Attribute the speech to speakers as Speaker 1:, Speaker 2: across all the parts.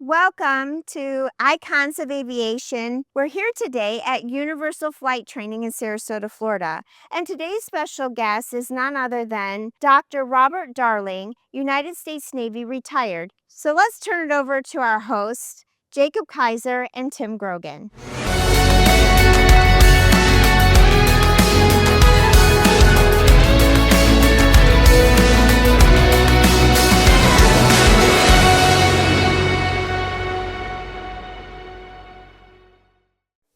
Speaker 1: Welcome to Icons of Aviation. We're here today at Universal Flight Training in Sarasota, Florida. And today's special guest is none other than Dr. Robert Darling, United States Navy retired. So let's turn it over to our hosts, Jacob Kaiser and Tim Grogan.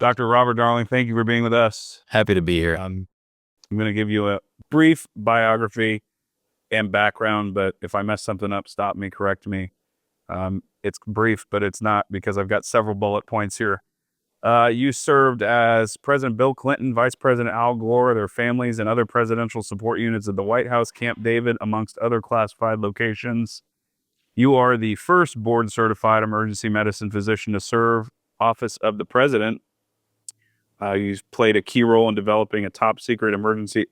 Speaker 2: Dr. Robert Darling, thank you for being with us.
Speaker 3: Happy to be here.
Speaker 2: I'm going to give you a brief biography and background, but if I mess something up, stop me, correct me. It's brief, but it's not, because I've got several bullet points here. You served as President Bill Clinton, Vice President Al Gore, their families, and other presidential support units at the White House, Camp David, amongst other classified locations. You are the first board-certified emergency medicine physician to serve office of the president. You played a key role in developing a top secret emergency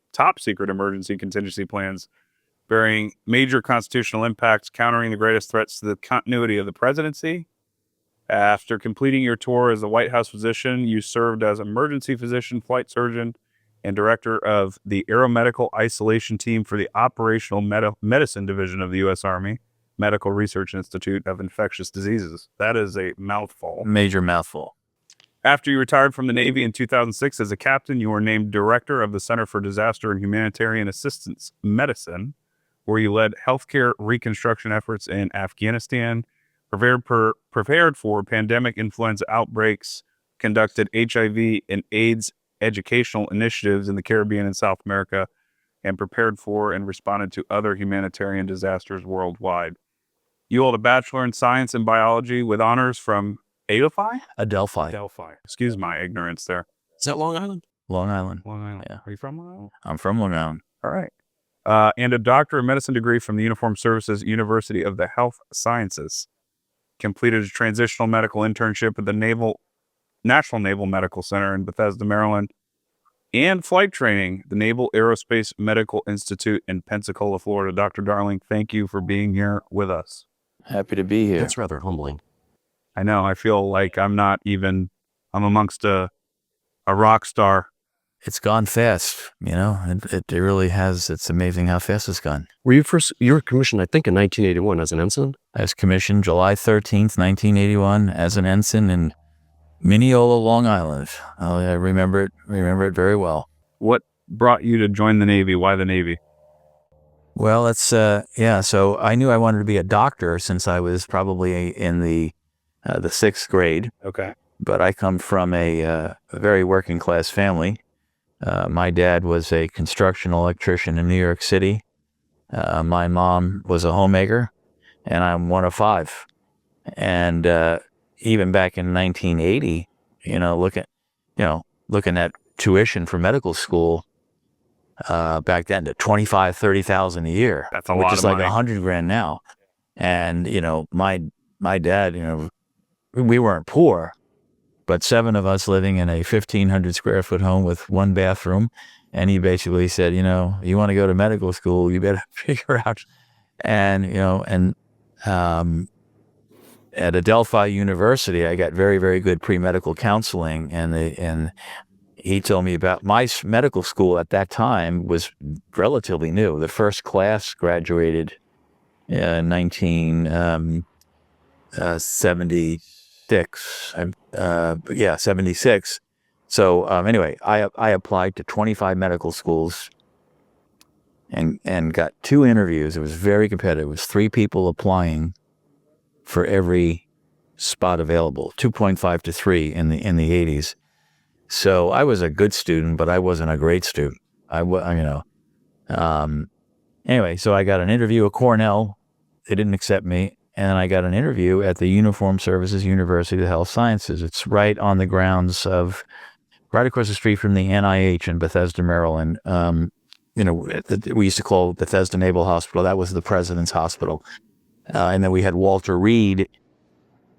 Speaker 2: contingency plans bearing major constitutional impacts, countering the greatest threats to the continuity of the presidency. After completing your tour as a White House physician, you served as emergency physician, flight surgeon, and director of the Aeromedical Isolation Team for the Operational Medicine Division of the U.S. Army Medical Research Institute of Infectious Diseases. That is a mouthful.
Speaker 3: Major mouthful.
Speaker 2: After you retired from the Navy in 2006 as a captain, you were named director of the Center for Disaster and Humanitarian Assistance Medicine, where you led healthcare reconstruction efforts in Afghanistan, prepared for pandemic influenza outbreaks, conducted HIV and AIDS educational initiatives in the Caribbean and South America, and prepared for and responded to other humanitarian disasters worldwide. You hold a Bachelor in Science and Biology with honors from
Speaker 3: Adelphi.
Speaker 2: Excuse my ignorance there.
Speaker 4: Is that Long Island?
Speaker 3: Long Island.
Speaker 2: Yeah. Are you from Long Island?
Speaker 3: I'm from Long Island.
Speaker 2: All right. And a Doctor of Medicine degree from the Uniformed Services University of the Health Sciences. Completed a transitional medical internship at the National Naval Medical Center in Bethesda, Maryland. And flight training, the Naval Aerospace Medical Institute in Pensacola, Florida. Dr. Darling, thank you for being here with us.
Speaker 3: Happy to be here.
Speaker 4: That's rather humbling.
Speaker 2: I know. I feel like I'm amongst a rock star.
Speaker 3: It's gone fast, it really has. It's amazing how fast it's gone.
Speaker 4: You were commissioned, I think, in 1981 as an ensign?
Speaker 3: I was commissioned July 13th, 1981 as an ensign in Mineola, Long Island. Oh, I remember it very well.
Speaker 2: What brought you to join the Navy? Why the Navy?
Speaker 3: Well, it's, so I knew I wanted to be a doctor since I was probably in the sixth grade.
Speaker 2: Okay.
Speaker 3: But I come from a very working class family. My dad was a construction electrician in New York City. My mom was a homemaker, and I'm one of five. And even back in 1980, looking at tuition for medical school back then to $25,000-$30,000 a year.
Speaker 2: That's a lot,
Speaker 3: which is like
Speaker 2: money.
Speaker 3: $100,000 now. And my dad, we weren't poor, but seven of us living in a 1,500 square foot home with one bathroom. And he basically said, you want to go to medical school, you better figure out. And, at Adelphi University, I got very, very good pre-medical counseling. And he told me about my medical school at that time was relatively new. The first class graduated in 1976. 76. So anyway, I applied to 25 medical schools and got 2 interviews. It was very competitive. It was 3 people applying for every spot available, 2.5 to 3 in the 80s. So I was a good student, but I wasn't a great student. Anyway, so I got an interview at Cornell. They didn't accept me. And I got an interview at the Uniformed Services University of the Health Sciences. It's right on the grounds of, right across the street from the NIH in Bethesda, Maryland. We used to call it Bethesda Naval Hospital. That was the president's hospital. And then we had Walter Reed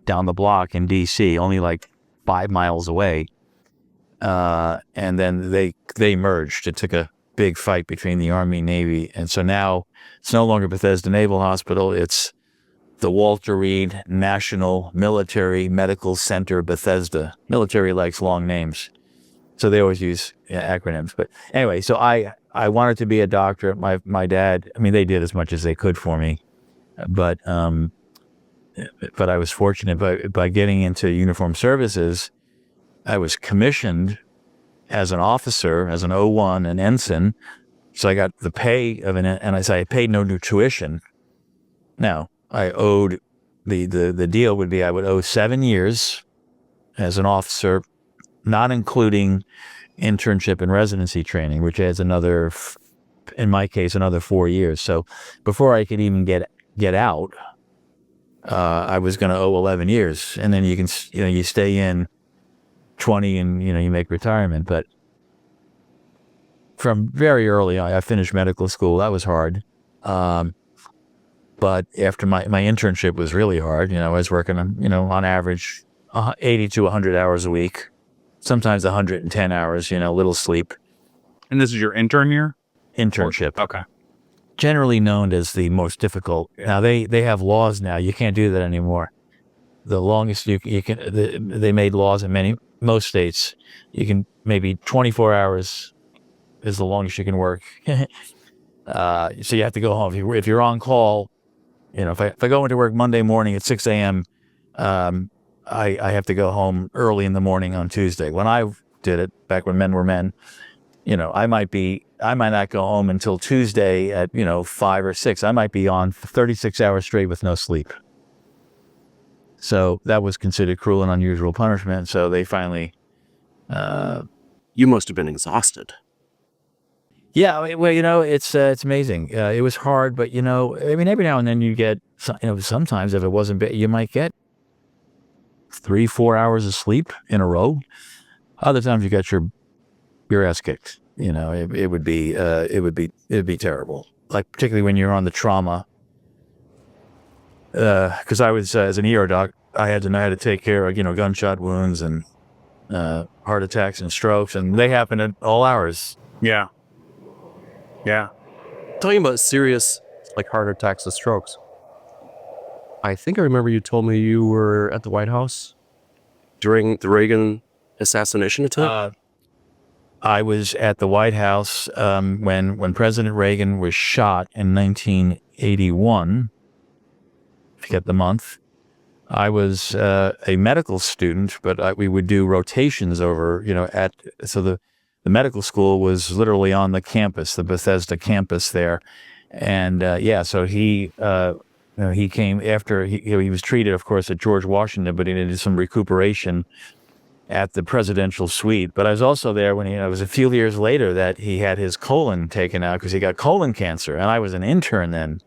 Speaker 3: down the block in D.C., only like 5 miles away. And then they merged. It took a big fight between the Army and Navy. And so now it's no longer Bethesda Naval Hospital. It's the Walter Reed National Military Medical Center, Bethesda. Military likes long names, so they always use acronyms. But anyway, so I wanted to be a doctor. My dad, I mean, they did as much as they could for me, but I was fortunate by getting into uniformed services. I was commissioned as an officer, as an O1, an ensign. So I got the pay of and I paid no new tuition. Now, I owed, the deal would be I would owe 7 years as an officer, not including internship and residency training, which adds another, in my case, another 4 years. So before I could even get out, I was going to owe 11 years. And then you stay in 20 and, you make retirement. But from very early on, I finished medical school. That was hard. But after my internship was really hard. I was working on average 80 to 100 hours a week, sometimes 110 hours, little sleep.
Speaker 2: And this is your intern year?
Speaker 3: Internship.
Speaker 2: Okay.
Speaker 3: Generally known as the most difficult. Now they have laws now. You can't do that anymore. The longest you can, they made laws in most states. You can, maybe 24 hours is the longest you can work. So you have to go home. If you're on call, if I go into work Monday morning at 6 a.m., I have to go home early in the morning on Tuesday. When I did it, back when men were men, I might not go home until Tuesday at, 5 or 6. I might be on 36 hours straight with no sleep. So that was considered cruel and unusual punishment. So they finally...
Speaker 4: You must have been exhausted.
Speaker 3: Yeah, well, it's amazing. It was hard, but, every now and then you get, sometimes if it wasn't bad, you might get 3-4 hours of sleep in a row. Other times you get your ass kicked. It would be terrible. Like particularly when you're on the trauma. Because I was as an ER doc, I had to know how to take care of gunshot wounds and heart attacks and strokes, and they happen at all hours.
Speaker 2: Yeah. Yeah.
Speaker 4: Talking about serious, like heart attacks and strokes. I think I remember you told me you were at the White House during the Reagan assassination attempt.
Speaker 3: I was at the White House when President Reagan was shot in 1981. Forget the month. I was a medical student, but we would do rotations over, so the medical school was literally on the campus, the Bethesda campus there. And so he came after, he was treated, of course, at George Washington, but he did some recuperation at the presidential suite. But I was also there when it was a few years later that he had his colon taken out because he got colon cancer. And I was an intern then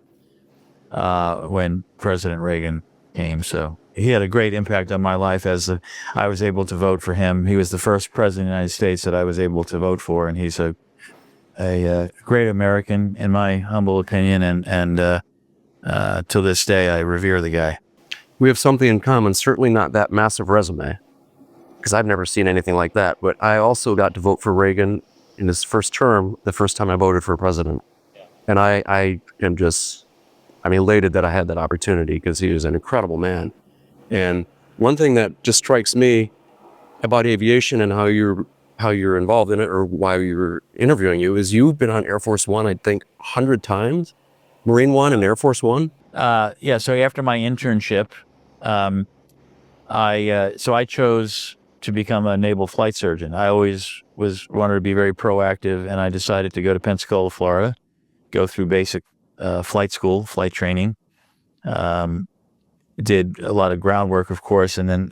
Speaker 3: when President Reagan came. So he had a great impact on my life I was able to vote for him. He was the first president of the United States that I was able to vote for. And he's a great American, in my humble opinion. And till this day, I revere the guy.
Speaker 4: We have something in common, certainly not that massive resume, because I've never seen anything like that. But I also got to vote for Reagan in his first term, the first time I voted for president. And I am just, elated that I had that opportunity because he was an incredible man. And one thing that just strikes me about aviation and how you're involved in it, or why we were interviewing you, is you've been on Air Force One, I think, 100 times. Marine One and Air Force One.
Speaker 3: So after my internship, I chose to become a naval flight surgeon. I always wanted to be very proactive, and I decided to go to Pensacola, Florida, go through basic flight school, flight training. Did a lot of groundwork, of course, and then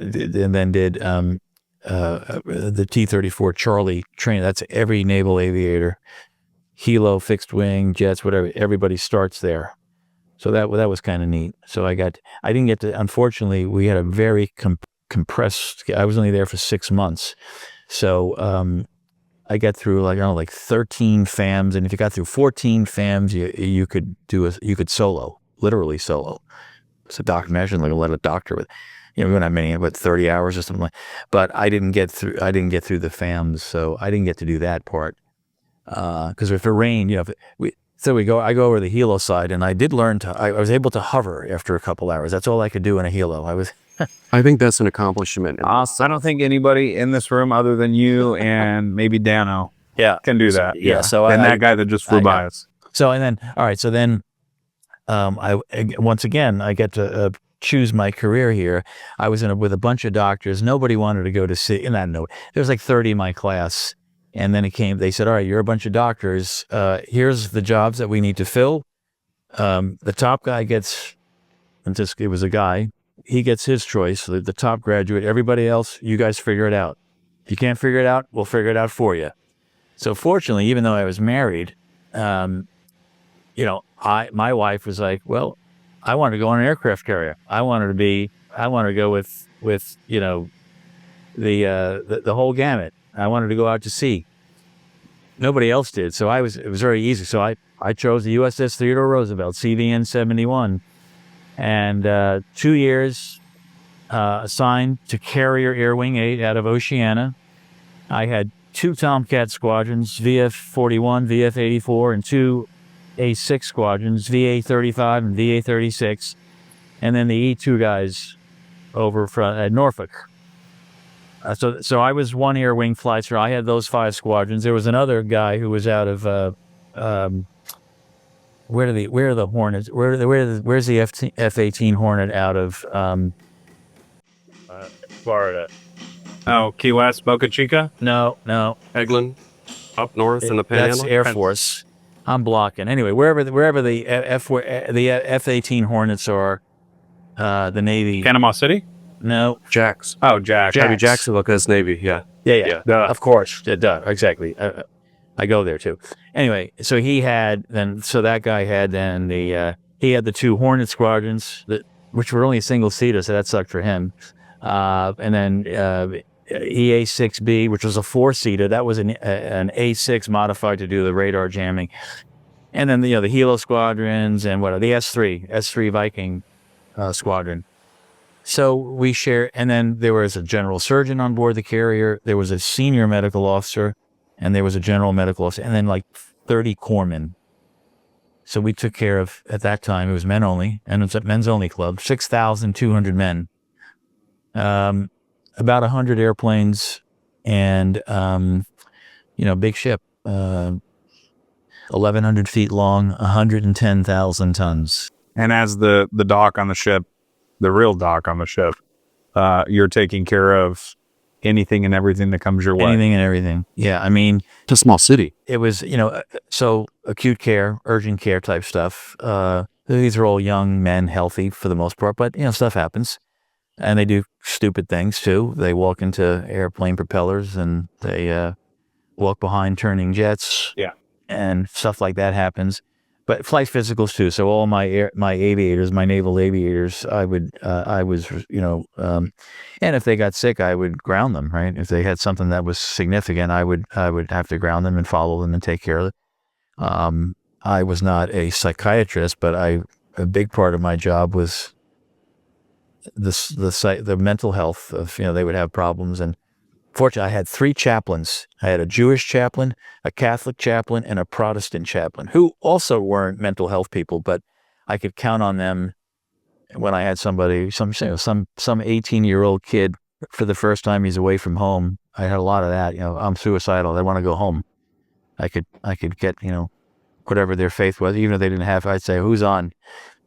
Speaker 3: did the T-34 Charlie training. That's every naval aviator, helo, fixed wing, jets, whatever. Everybody starts there. So that was kind of neat. So I didn't get to. Unfortunately, we had a very compressed. I was only there for 6 months, so I got through like 13 FAMs, and if you got through 14 FAMs, you could solo, literally solo. So imagine let a doctor with, we don't have many, but 30 hours or something like. But I didn't get through the FAMs, so I didn't get to do that part. Because if it rained, So I go over the helo side, and I did learn I was able to hover after a couple hours. That's all I could do in a helo.
Speaker 4: I think that's an accomplishment.
Speaker 2: I don't think anybody in this room other than you and maybe Dano
Speaker 3: Yeah.
Speaker 2: can do that.
Speaker 3: Yeah. So
Speaker 2: and that guy that just flew by us.
Speaker 3: So, and then, all right. So then, once again, I get to choose my career here. I was with a bunch of doctors. Nobody wanted to go to sea. No, there was like 30 in my class. And then they said, all right, you're a bunch of doctors. Here's the jobs that we need to fill. The top guy gets, it was a guy, he gets his choice, the top graduate. Everybody else, you guys figure it out. If you can't figure it out, we'll figure it out for you. So fortunately, even though I was married, my wife was like, well, I want to go on an aircraft carrier. I want to go with the whole gamut. I wanted to go out to sea. Nobody else did. So it was very easy. So I chose the USS Roosevelt, CVN 71. And 2 years assigned to Carrier Air Wing 8 out of Oceana. I had 2 Tomcat squadrons, VF-41, VF-84, and 2 A-6 squadrons, VA-35 and VA-36. And then the E-2 guys over at Norfolk. So I was 1 air wing flight, so I had those 5 squadrons. There was another guy who was out of where are the Hornets? Where's the F-18 Hornet out of Florida?
Speaker 2: Oh, Key West, Boca Chica?
Speaker 3: No.
Speaker 4: Eglin, up north in the Panhandle.
Speaker 3: That's Air Force. I'm blocking. Anyway, wherever the F-18 Hornets are, the Navy.
Speaker 2: Panama City?
Speaker 3: No.
Speaker 4: Jax.
Speaker 2: Oh, Jax.
Speaker 4: Maybe Jacksonville because Navy, yeah.
Speaker 3: Yeah.
Speaker 2: Duh.
Speaker 3: Of course. Duh. Exactly. I go there too. Anyway, so he had that guy had he had the 2 Hornet squadrons which were only a single seater, so that sucked for him. And then EA-6B, which was a 4-seater, that was an A-6 modified to do the radar jamming. And then the helo squadrons and the S3 Viking squadron. So we share, and then there was a general surgeon on board the carrier. There was a senior medical officer, and there was a general medical officer, and then like 30 corpsmen. So we took care of, at that time, it was men only, and it's a men's only club, 6,200 men, about 100 airplanes, and, big ship, 1,100 feet long, 110,000 tons.
Speaker 2: And as the dock on the ship, the real dock on the ship, you're taking care of anything and everything that comes your way.
Speaker 3: Anything and everything. Yeah, I mean,
Speaker 4: It's a small city.
Speaker 3: it was, so acute care, urgent care type stuff. These are all young men, healthy for the most part, but, stuff happens. And they do stupid things too. They walk into airplane propellers and they walk behind turning jets.
Speaker 2: Yeah.
Speaker 3: And stuff like that happens. But flight physicals too. So all my aviators, my naval aviators, and if they got sick, I would ground them, right? If they had something that was significant, I would have to ground them and follow them and take care of it. I was not a psychiatrist, but a big part of my job was the mental health of, they would have problems. And fortunately, I had 3 chaplains. I had a Jewish chaplain, a Catholic chaplain, and a Protestant chaplain, who also weren't mental health people, but I could count on them when I had somebody, some 18-year-old kid, for the first time he's away from home. I had a lot of that. I'm suicidal. I want to go home. I could get, whatever their faith was, even if they didn't have, I'd say, who's on?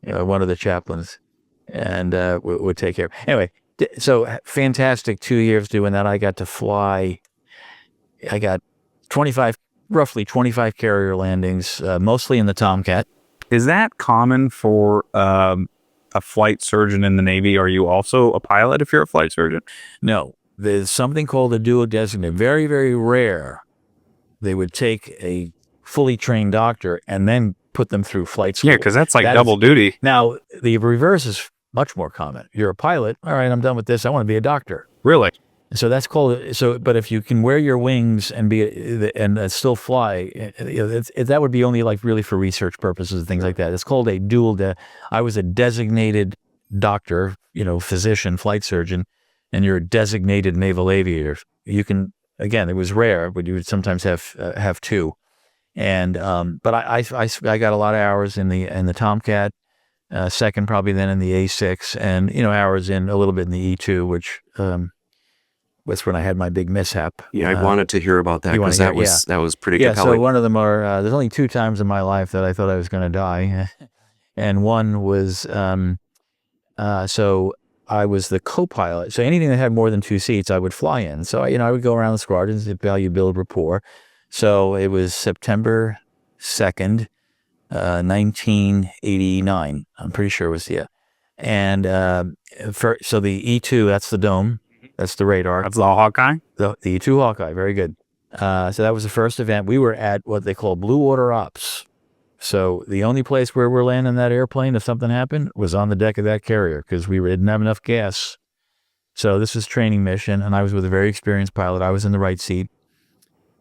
Speaker 3: One of the chaplains, and would take care. Anyway, so fantastic 2 years doing that. I got to fly. I got roughly 25 carrier landings, mostly in the Tomcat.
Speaker 2: Is that common for a flight surgeon in the Navy? Are you also a pilot if you're a flight surgeon?
Speaker 3: No, there's something called a dual designate. Very, very rare. They would take a fully trained doctor and then put them through flight school.
Speaker 2: Yeah, because that's like double duty.
Speaker 3: Now, the reverse is much more common. You're a pilot. All right, I'm done with this. I want to be a doctor.
Speaker 2: Really?
Speaker 3: So that's called, but if you can wear your wings and still fly, that would be only like really for research purposes and things like that. It's called a dual. I was a designated doctor, physician, flight surgeon, and you're a designated naval aviator. You can, again, it was rare, but you would sometimes have 2. And but I got a lot of hours in the Tomcat, second probably then in the A6, and hours in a little bit in the E2, which was when I had my big mishap.
Speaker 4: Yeah, I wanted to hear about that
Speaker 3: you wanna
Speaker 4: because
Speaker 3: hear
Speaker 4: that
Speaker 3: it?
Speaker 4: was pretty
Speaker 3: Yeah, so
Speaker 4: compelling.
Speaker 3: one of them are there's only 2 times in my life that I thought I was going to die, and one was so I was the co-pilot. So anything that had more than 2 seats, I would fly in. So I would go around the squadrons, value build rapport. So it was September 2nd, 1989. I'm pretty sure it was and so the E2, that's the dome, that's the radar.
Speaker 2: That's the Hawkeye.
Speaker 3: The E2 Hawkeye, very good. So that was the first event. We were at what they call Blue Water Ops. So the only place where we're landing that airplane, if something happened, was on the deck of that carrier because we didn't have enough gas. So this was training mission, and I was with a very experienced pilot. I was in the right seat.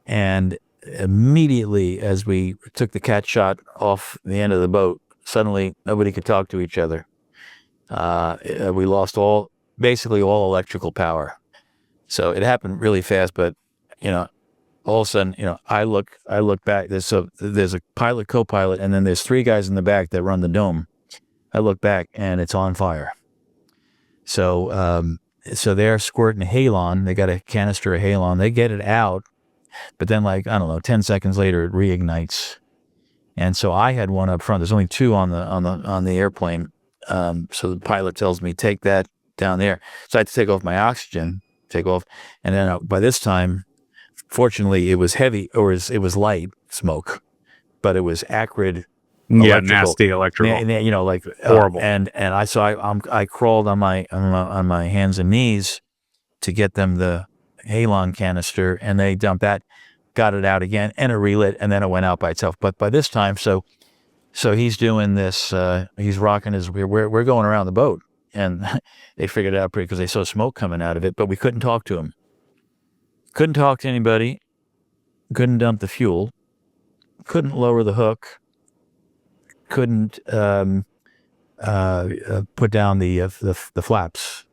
Speaker 3: And immediately as we took the cat shot off the end of the boat, suddenly nobody could talk to each other. We lost basically all electrical power. So it happened really fast, but all of a sudden, I look back. There's a pilot, co-pilot, and then there's 3 guys in the back that run the dome. I look back and it's on fire. So they're squirting halon. They got a canister of halon. They get it out, but then 10 seconds later it reignites. And so I had one up front. There's only 2 on the airplane. So the pilot tells me, take that down there. So I had to take off my oxygen, and then by this time, fortunately, it was heavy, or it was light smoke, but it was acrid,
Speaker 2: Nasty electrical.
Speaker 3: Horrible. And I crawled on my hands and knees to get them the halon canister, and they dumped that, got it out again, and it relit, and then it went out by itself. But by this time, so he's doing this. He's rocking his. We're going around the boat, and they figured it out pretty because they saw smoke coming out of it, but we couldn't talk to him. Couldn't talk to anybody, couldn't dump the fuel, couldn't lower the hook, couldn't put down the flaps.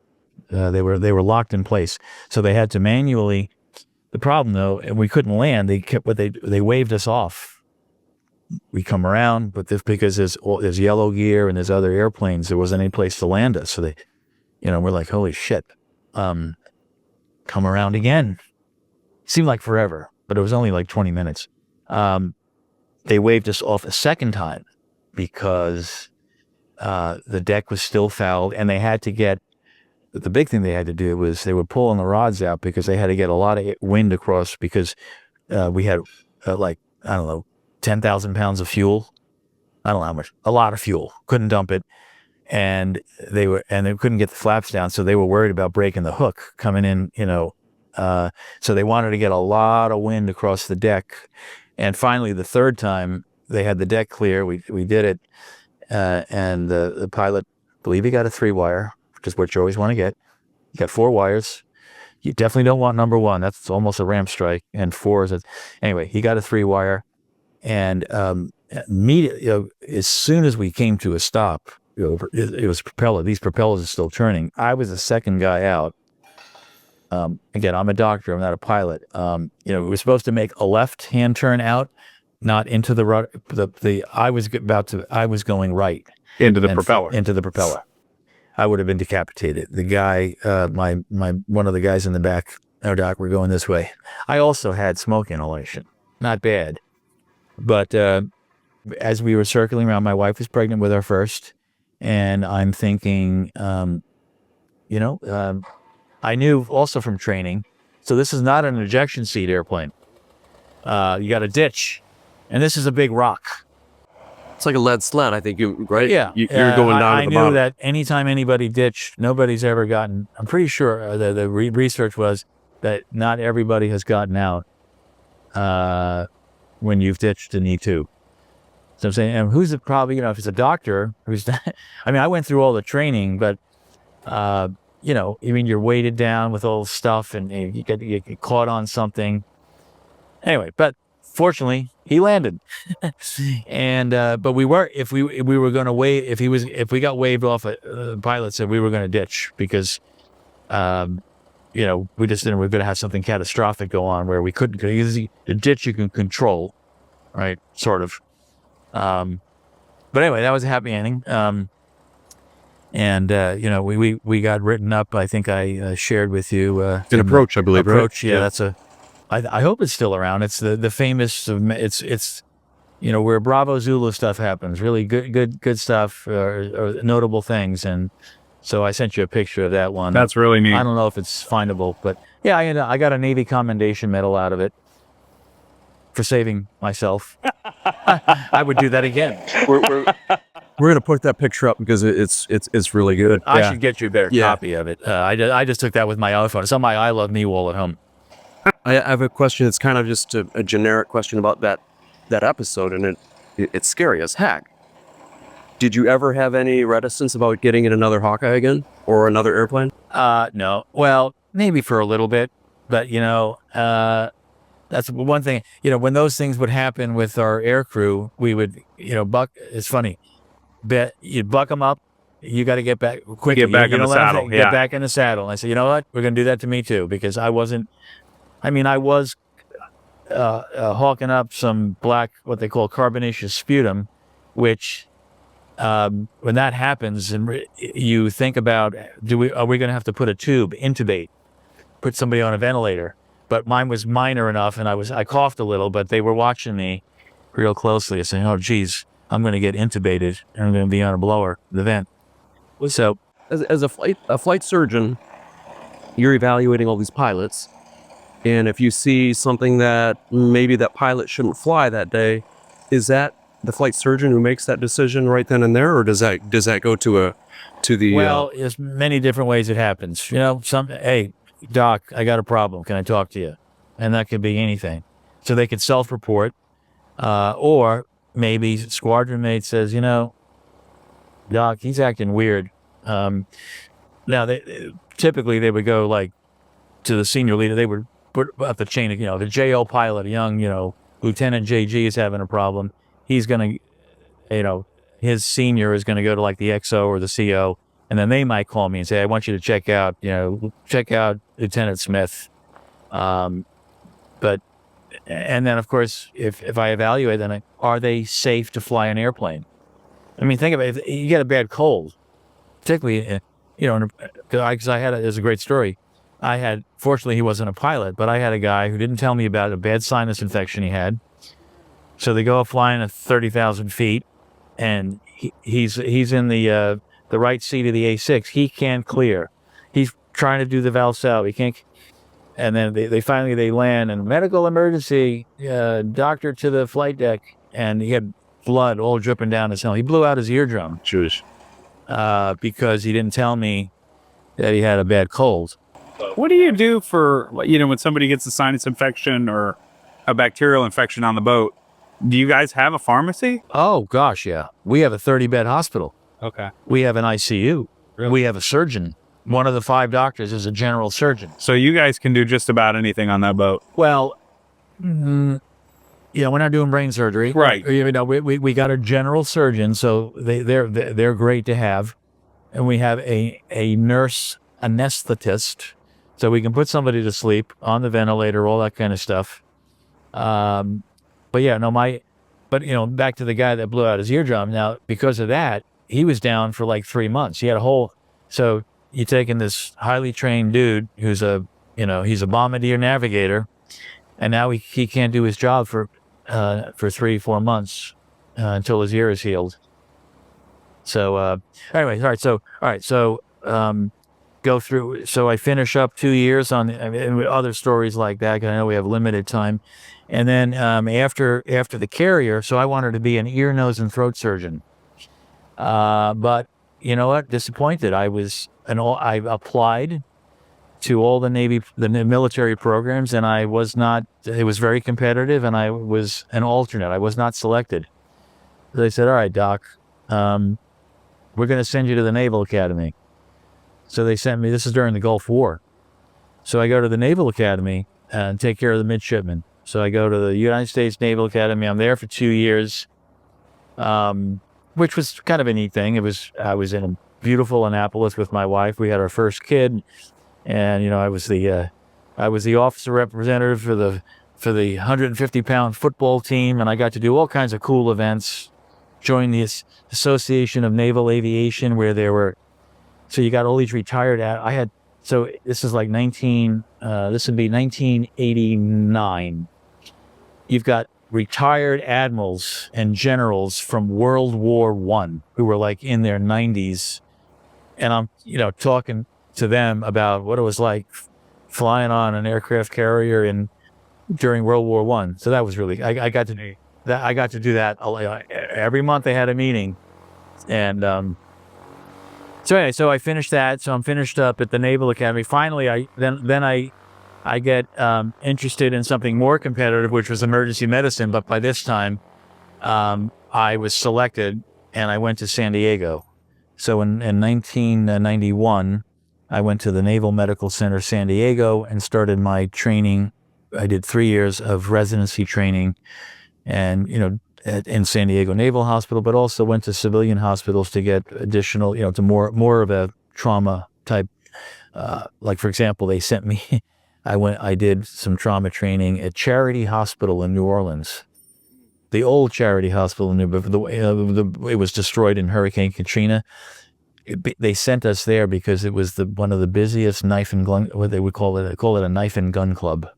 Speaker 3: They were locked in place, so they had to manually. The problem though, and we couldn't land. They waved us off. We come around, but because there's yellow gear and there's other airplanes, there wasn't any place to land us. So they, we're like, holy shit, come around again. Seemed like forever, but it was only like 20 minutes. They waved us off a second time because the deck was still fouled, and they had to get, the big thing they had to do was they were pulling the rods out because they had to get a lot of wind across because we had 10,000 pounds of fuel. I don't know how much, a lot of fuel, couldn't dump it. And they couldn't get the flaps down. So they were worried about breaking the hook coming in, so they wanted to get a lot of wind across the deck. And finally, the third time they had the deck clear, we did it. And the pilot, I believe he got a 3-wire, which is what you always want to get. You got 4 wires. You definitely don't want number 1. That's almost a ramp strike. And 4 is anyway, he got a 3-wire. And immediately, as soon as we came to a stop, it was propeller. These propellers are still turning. I was the second guy out. Again, I'm a doctor. I'm not a pilot. We were supposed to make a left-hand turn out, not into the rudder. I was going right
Speaker 2: Into the propeller.
Speaker 3: Into the propeller. I would have been decapitated. The guy, one of the guys in the back, "No, doc, we're going this way." I also had smoke inhalation. Not bad, but as we were circling around, my wife was pregnant with our first, and I'm thinking, I knew also from training, so this is not an ejection seat airplane. You got a ditch, and this is a big rock.
Speaker 4: It's like a lead sled, I think, right?
Speaker 3: Yeah.
Speaker 4: You're going down
Speaker 3: I
Speaker 4: to the
Speaker 3: knew
Speaker 4: bottom.
Speaker 3: that anytime anybody ditched, nobody's ever gotten, I'm pretty sure the research was that not everybody has gotten out when you've ditched an E2. So I'm saying, and who's it probably, if it's a doctor, who's not, I went through all the training, but you're weighted down with all the stuff and you get caught on something. Anyway, but fortunately he landed. And, but we were, if we were going to wave, if we got waved off, the pilot said we were going to ditch because, we just didn't, we're going to have something catastrophic go on where we couldn't, because the ditch you can control. right? Sort of. But anyway, that was a happy ending. And we got written up. I think I shared with you
Speaker 4: An approach, I believe, right?
Speaker 3: approach. Yeah, that's a. I hope it's still around. It's the famous. It's where Bravo Zulu stuff happens. Really good stuff or notable things. And so I sent you a picture of that one.
Speaker 2: That's really neat.
Speaker 3: I don't know if it's findable, but yeah, I got a Navy Commendation Medal out of it for saving myself. I would do that again.
Speaker 4: We're gonna put that picture up because it's really good.
Speaker 3: I should get you a better
Speaker 4: Yeah.
Speaker 3: copy of it. I just took that with my iPhone. It's on my I Love Me wall at home.
Speaker 4: I have a question. It's kind of just a generic question about that episode, and it's scary as heck. Did you ever have any reticence about getting in another Hawkeye again or another airplane?
Speaker 3: No. Well, maybe for a little bit, but that's one thing. When those things would happen with our air crew, we would, buck. It's funny. You'd buck them up. You got to get back quickly.
Speaker 2: Get back in the saddle.
Speaker 3: Get back in the saddle. And I said, you know what? We're going to do that to me too, because I was hawking up some black, what they call carbonaceous sputum, which when that happens, and you think about, are we going to have to put a tube, intubate, put somebody on a ventilator? But mine was minor enough, and I coughed a little, but they were watching me real closely and saying, oh, geez, I'm going to get intubated, and I'm going to be on a blower, the vent. So,
Speaker 4: As a flight surgeon, you're evaluating all these pilots, and if you see something that maybe that pilot shouldn't fly that day, is that the flight surgeon who makes that decision right then and there, or does that go to the?
Speaker 3: Well, there's many different ways it happens. Hey, doc, I got a problem. Can I talk to you? And that could be anything. So they could self-report, or maybe squadron mate says, doc, he's acting weird. Now, typically they would go like to the senior leader. They would put up the chain of, the JO pilot, a young, Lieutenant JG is having a problem. He's going to, his senior is going to go to like the XO or the CO. And then they might call me and say, I want you to check out Lieutenant Smith. And then of course, if I evaluate, then are they safe to fly an airplane? I mean, think about it. If you get a bad cold, particularly, because there's a great story. Fortunately, he wasn't a pilot, but I had a guy who didn't tell me about a bad sinus infection he had. So they go up flying at 30,000 feet, and he's in the right seat of the A6. He can't clear. He's trying to do the Valsalva. He can't. And then they finally land, and medical emergency, doctor to the flight deck, and he had blood all dripping down his helmet. He blew out his eardrum.
Speaker 2: Jewish.
Speaker 3: Because he didn't tell me that he had a bad cold.
Speaker 2: What do you do for, when somebody gets a sinus infection or a bacterial infection on the boat? Do you guys have a pharmacy?
Speaker 3: Oh, gosh, yeah. We have a 30-bed hospital.
Speaker 2: Okay.
Speaker 3: We have an ICU. Really? We have a surgeon. One of the 5 doctors is a general surgeon.
Speaker 2: So you guys can do just about anything on that boat?
Speaker 3: Well, we're not doing brain surgery.
Speaker 2: Right.
Speaker 3: We got a general surgeon, so they're great to have. And we have a nurse anesthetist, so we can put somebody to sleep on the ventilator, all that kind of stuff. But yeah, back to the guy that blew out his eardrum. Now, because of that, he was down for like 3 months. He had so you're taking this highly trained dude who's he's a bombardier navigator, and now he can't do his job for 3-4 months until his ear is healed. So anyway, all right. So go through. So I finish up 2 years on other stories like that, because I know we have limited time. And then after the carrier, so I wanted to be an ear, nose, and throat surgeon. But you know what? Disappointed. I applied to all the military programs, and I was not. It was very competitive, and I was an alternate. I was not selected. They said, "All right, Doc, we're going to send you to the Naval Academy." So they sent me. This is during the Gulf War. So I go to the Naval Academy and take care of the midshipmen. So I go to the United States Naval Academy. I'm there for 2 years, which was kind of a neat thing. I was in beautiful Annapolis with my wife. We had our first kid, and I was the officer representative for the for the 150-pound football team, and I got to do all kinds of cool events. Joined the Association of Naval Aviation, where there were, so you got all these retired. So this is like this would be 1989. You've got retired admirals and generals from World War I who were like in their 90s, and I'm talking to them about what it was like flying on an aircraft carrier during World War I. So that was really, I got to do that every month. They had a meeting, and so anyway, so I finished that. So I'm finished up at the Naval Academy. Finally, I get interested in something more competitive, which was emergency medicine. But by this time, I was selected, and I went to San Diego. So in 1991, I went to the Naval Medical Center, San Diego, and started my training. I did 3 years of residency training, and in San Diego Naval Hospital, but also went to civilian hospitals to get additional, to more of a trauma type. Like for example, they sent me. I did some trauma training at Charity Hospital in New Orleans, the old Charity Hospital in New Orleans. It was destroyed in Hurricane Katrina. They sent us there because it was one of the busiest knife and gun. What they would call it a knife and gun club,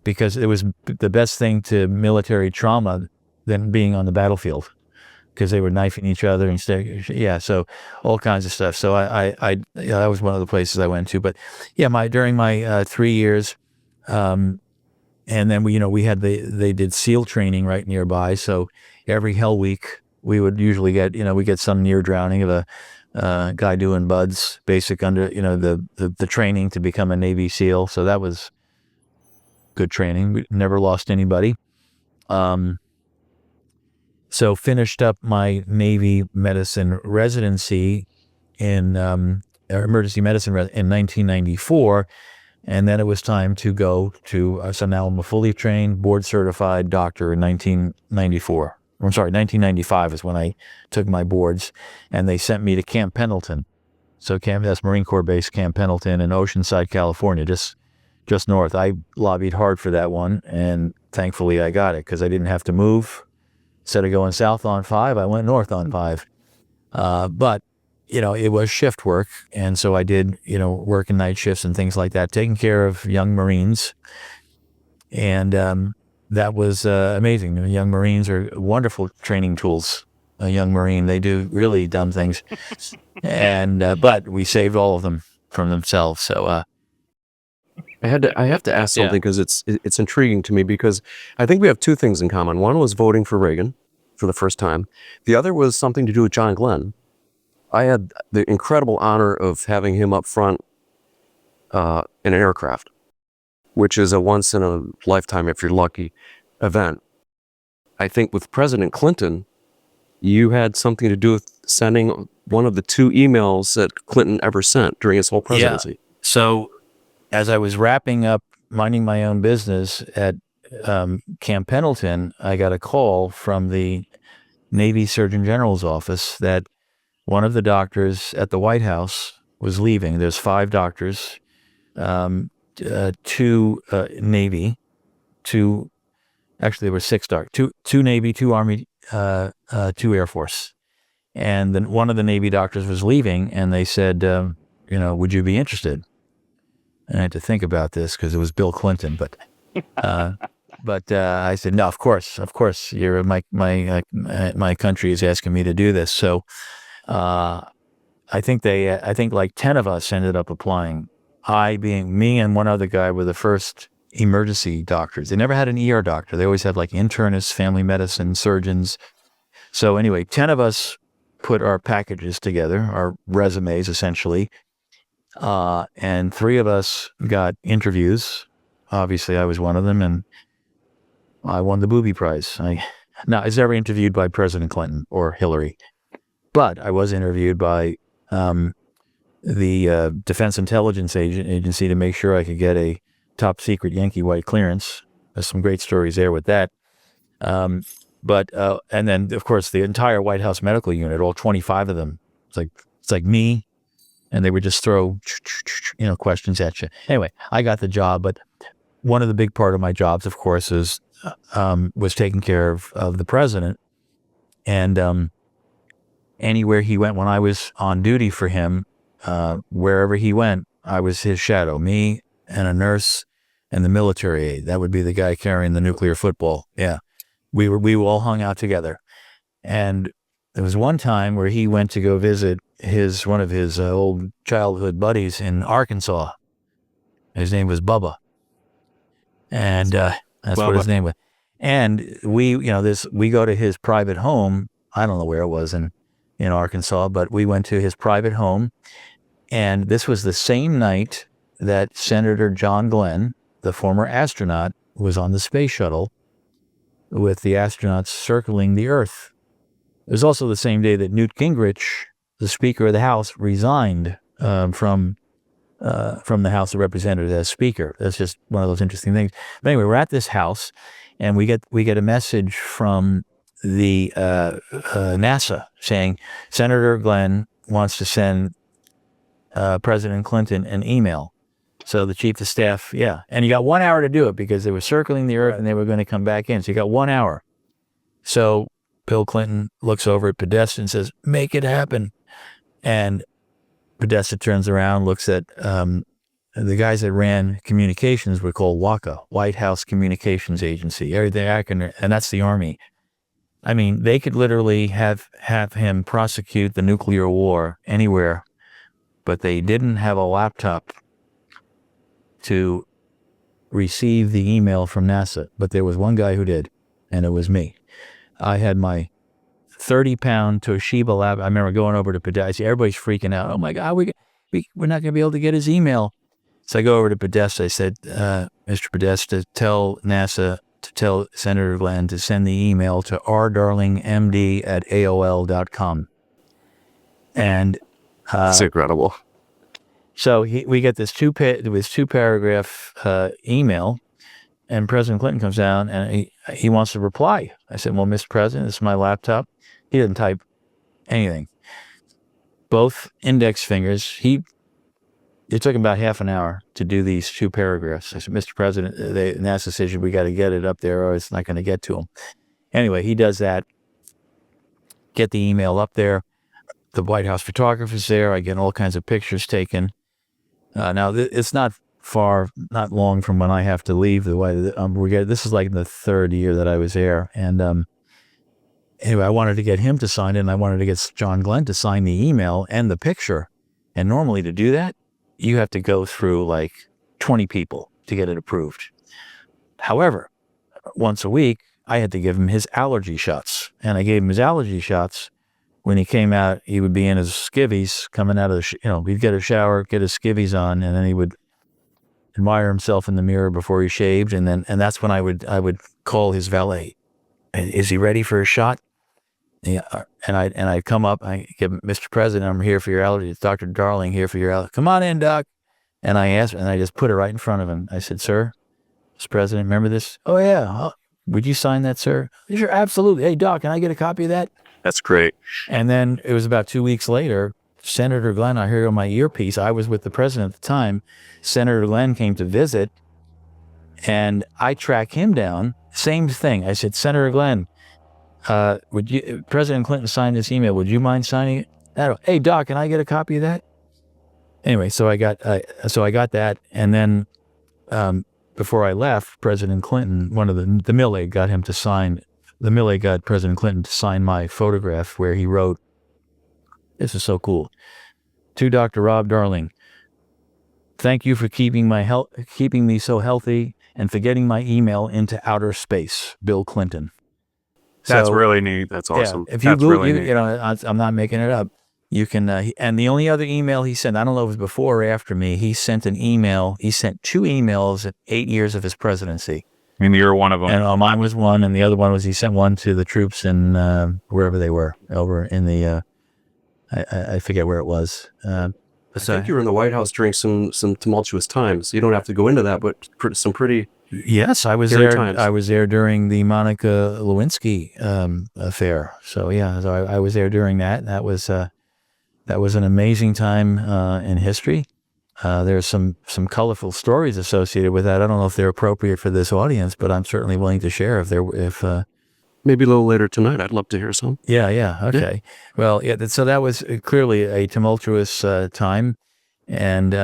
Speaker 3: because it was the best thing to military trauma than being on the battlefield, because they were knifing each other and so all kinds of stuff. So that was one of the places I went to. But yeah, during my 3 years, and then we had they did SEAL training right nearby. So every Hell Week we would usually get we get some near drowning of a guy doing BUDS, basic under the training to become a Navy SEAL. So that was good training. We never lost anybody. So finished up my Navy medicine residency in emergency medicine in 1994, and then it was time to go to. So now I'm a fully trained, board certified doctor in 1994. I'm sorry, 1995 is when I took my boards, and they sent me to Camp Pendleton. So that's Marine Corps Base Camp Pendleton in Oceanside, California, just north. I lobbied hard for that one, and thankfully I got it because I didn't have to move. Instead of going south on 5, I went north on 5. But, it was shift work. And so I did, working night shifts and things like that, taking care of young Marines. And that was amazing. Young Marines are wonderful training tools. A young Marine, they do really dumb things. And but we saved all of them from themselves. So
Speaker 4: I have to ask something because it's intriguing to me, because I think we have two things in common. One was voting for Reagan for the first time. The other was something to do with John Glenn. I had the incredible honor of having him up front in an aircraft, which is a once in a lifetime, if you're lucky, event. I think with President Clinton, you had something to do with sending one of the 2 emails that Clinton ever sent during his whole presidency.
Speaker 3: Yeah. So as I was wrapping up minding my own business at Camp Pendleton, I got a call from the Navy Surgeon General's office that one of the doctors at the White House was leaving. There's 5 doctors, 2 Navy, 2, actually there were 6 doctors, 2 Navy, 2 Army, 2 Air Force. And then one of the Navy doctors was leaving, and they said, would you be interested? And I had to think about this because it was Bill Clinton, but I said, no, of course, you're my country is asking me to do this. So I think like 10 of us ended up applying. I being me and one other guy were the first emergency doctors. They never had an ER doctor. They always had like internists, family medicine, surgeons. So anyway, 10 of us put our packages together, our resumes essentially. And 3 of us got interviews. Obviously, I was one of them, and I won the Booby Prize. I was never interviewed by President Clinton or Hillary, but I was interviewed by the Defense Intelligence Agency to make sure I could get a top secret Yankee White clearance. There's some great stories there with that. And then of course the entire White House medical unit, all 25 of them. It's like me. And they would just throw, questions at you. Anyway, I got the job, but one of the big part of my jobs, of course, is was taking care of the president. And anywhere he went when I was on duty for him, wherever he went, I was his shadow, me and a nurse and the military aide. That would be the guy carrying the nuclear football. Yeah. We all hung out together. And there was one time where he went to go visit one of his old childhood buddies in Arkansas. His name was Bubba. And that's what his name was. And we go to his private home. I don't know where it was in Arkansas, but we went to his private home. And this was the same night that Senator John Glenn, the former astronaut, was on the space shuttle with the astronauts circling the Earth. It was also the same day that Newt Gingrich, the Speaker of the House, resigned from the House of Representatives as Speaker. That's just one of those interesting things. But anyway, we're at this house, and we get a message from the NASA saying Senator Glenn wants to send President Clinton an email. So the chief of staff, and you got 1 hour to do it because they were circling the Earth and they were going to come back in. So you got 1 hour. So Bill Clinton looks over at Podesta and says, "Make it happen." And Podesta turns around, looks at the guys that ran communications were called WACA, White House Communications Agency. And that's the Army. I mean, they could literally have him prosecute the nuclear war anywhere, but they didn't have a laptop to receive the email from NASA. But there was one guy who did, and it was me. I had my 30-pound Toshiba laptop. I remember going over to Podesta. Everybody's freaking out. Oh my God, we're not going to be able to get his email. So I go over to Podesta. I said, Mr. Podesta, tell NASA to tell Senator Glenn to send the email to rdarlingmd@aol.com. And
Speaker 4: It's incredible.
Speaker 3: so we get this two-paragraph email, and President Clinton comes down and he wants to reply. I said, "Well, Mr. President, this is my laptop." He didn't type anything. Both index fingers. It took him about half an hour to do these 2 paragraphs. I said, "Mr. President, NASA says we got to get it up there or it's not going to get to him." Anyway, he does that. Get the email up there. The White House photographer's there. I get all kinds of pictures taken. Now, it's not long from when I have to leave. This is like the 3rd year that I was there. And anyway, I wanted to get him to sign it, and I wanted to get John Glenn to sign the email and the picture. And normally to do that, you have to go through like 20 people to get it approved. However, once a week, I had to give him his allergy shots. And I gave him his allergy shots. When he came out, he would be in his skivvies coming out of he'd get a shower, get his skivvies on, and then he would admire himself in the mirror before he shaved. And that's when I would call his valet. "Is he ready for a shot?" Yeah, and I'd come up, I give him, "Mr. President, I'm here for your allergies. Dr. Darling here for your allergies. Come on in, Doc." And I just put it right in front of him. I said, "Sir, Mr. President, remember this?" "Oh, yeah. Oh, would you sign that, sir?" "Sure, absolutely. Hey, Doc, can I get a copy of that?"
Speaker 4: That's great.
Speaker 3: And then it was about 2 weeks later, Senator Glenn, I heard on my earpiece, I was with the president at the time, Senator Glenn came to visit, and I track him down. Same thing. I said, "Senator Glenn, President Clinton signed this email. Would you mind signing it?" "Hey, Doc, can I get a copy of that?" Anyway, so I got that, and then before I left, President Clinton, one of the mill aide got him to sign. The mill aide got President Clinton to sign my photograph where he wrote, "This is so cool. To Dr. Rob Darling, thank you for keeping me so healthy and for getting my email into outer space. Bill Clinton."
Speaker 2: That's
Speaker 3: So,
Speaker 2: really neat.
Speaker 4: That's awesome.
Speaker 3: if you
Speaker 2: That's
Speaker 3: Google,
Speaker 2: really neat.
Speaker 3: I'm not making it up. You can, and the only other email he sent, I don't know if it was before or after me, he sent 2 emails at 8 years of his presidency.
Speaker 2: I mean, you're one of them.
Speaker 3: And mine was one, and the other one was he sent one to the troops in wherever they were, over in the, I forget where it was.
Speaker 4: I think you were in the White House during some tumultuous times. You don't have to go into that, but some pretty...
Speaker 3: Yes, I was
Speaker 4: Scary
Speaker 3: there.
Speaker 4: times.
Speaker 3: I was there during the Monica Lewinsky affair. So I was there during that. That was an amazing time in history. There's some colorful stories associated with that. I don't know if they're appropriate for this audience, but I'm certainly willing to share if
Speaker 4: Maybe a little later tonight. I'd love to hear some.
Speaker 3: yeah, okay. Well, yeah, so that was clearly a tumultuous time, and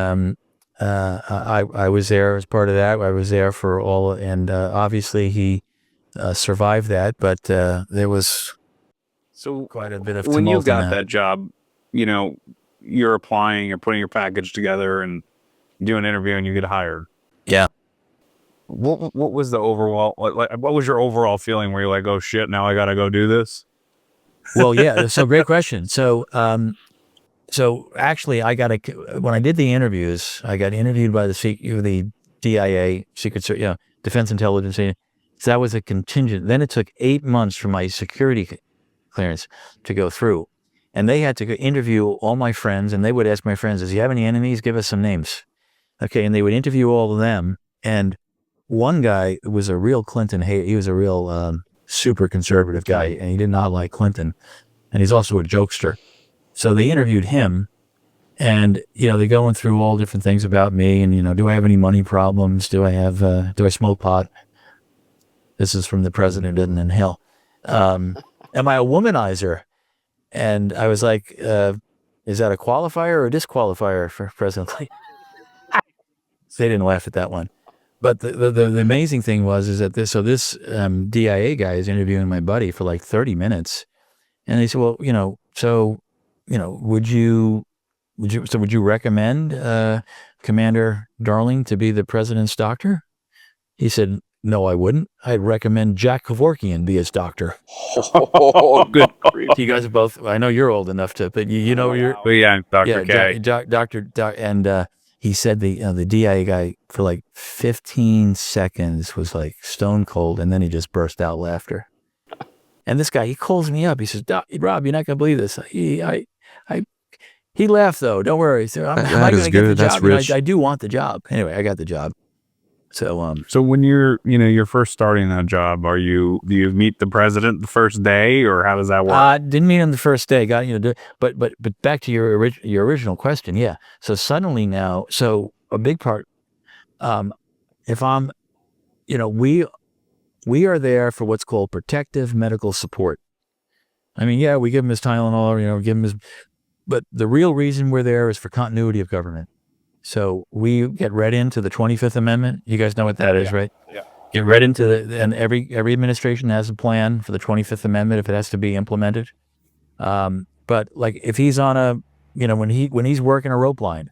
Speaker 3: I was there as part of that. I was there for all, and obviously he survived that, but there was
Speaker 2: So
Speaker 3: quite a bit of
Speaker 2: when you
Speaker 3: tumult in
Speaker 2: got that job, you're applying, you're putting your package together and do an interview and you get hired.
Speaker 3: Yeah.
Speaker 2: What was the overall, what was your overall feeling? Were you like, oh shit, now I got to go do this?
Speaker 3: Well, yeah. So great question. So, so actually, when I did the interviews, I got interviewed by the DIA, Secret Service, Defense Intelligence. So that was a contingent. Then it took 8 months for my security clearance to go through, and they had to interview all my friends, and they would ask my friends, "Does he have any enemies? Give us some names." Okay, and they would interview all of them, and one guy was a real Clinton hate. He was a real super conservative guy, and he did not like Clinton, and he's also a jokester. So they interviewed him, and they're going through all different things about me, and do I have any money problems? Do I smoke pot? This is from the president in hell. Am I a womanizer? And I was like, is that a qualifier or a disqualifier for President Clinton? They didn't laugh at that one. But the amazing thing is that this DIA guy is interviewing my buddy for like 30 minutes, and they said, well, would you recommend Commander Darling to be the president's doctor? He said, no, I wouldn't. I'd recommend Jack Kevorkian be his doctor.
Speaker 4: Oh, good grief.
Speaker 3: You guys are both, I know you're old enough to, but
Speaker 2: But yeah, Dr. K.
Speaker 3: And he said the DIA guy for like 15 seconds was like stone cold, and then he just burst out laughter. And this guy, he calls me up. He says, Rob, you're not going to believe this. He laughed though. Don't worry. So I'm not going to get the job.
Speaker 4: Rich.
Speaker 3: I do want the job. Anyway, I got the job.
Speaker 2: So when you're first starting that job, do you meet the president the first day, or how does that work?
Speaker 3: Didn't meet him the first day. Got but back to your original question. Yeah. So suddenly now, so a big part, if I'm, we are there for what's called protective medical support. I mean, yeah, we give him his Tylenol, give him his, but the real reason we're there is for continuity of government. So we get read into the 25th Amendment. You guys know what that is, right?
Speaker 2: Yeah.
Speaker 3: Get read into and every administration has a plan for the 25th Amendment if it has to be implemented. But like if he's on a, when he's working a rope line,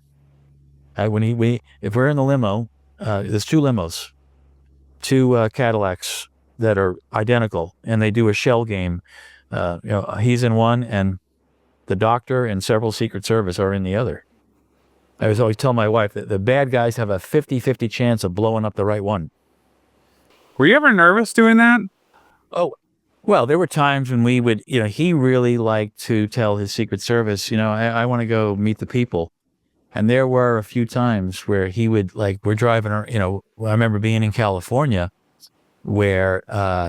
Speaker 3: if we're in the limo, there's two limos, two Cadillacs that are identical, and they do a shell game. He's in one, and the doctor and several Secret Service are in the other. I always tell my wife that the bad guys have a 50-50 chance of blowing up the right one.
Speaker 2: Were you ever nervous doing that?
Speaker 3: Oh, well, there were times when we would, he really liked to tell his Secret Service, I want to go meet the people. And there were a few times where he would, we're driving, I remember being in California where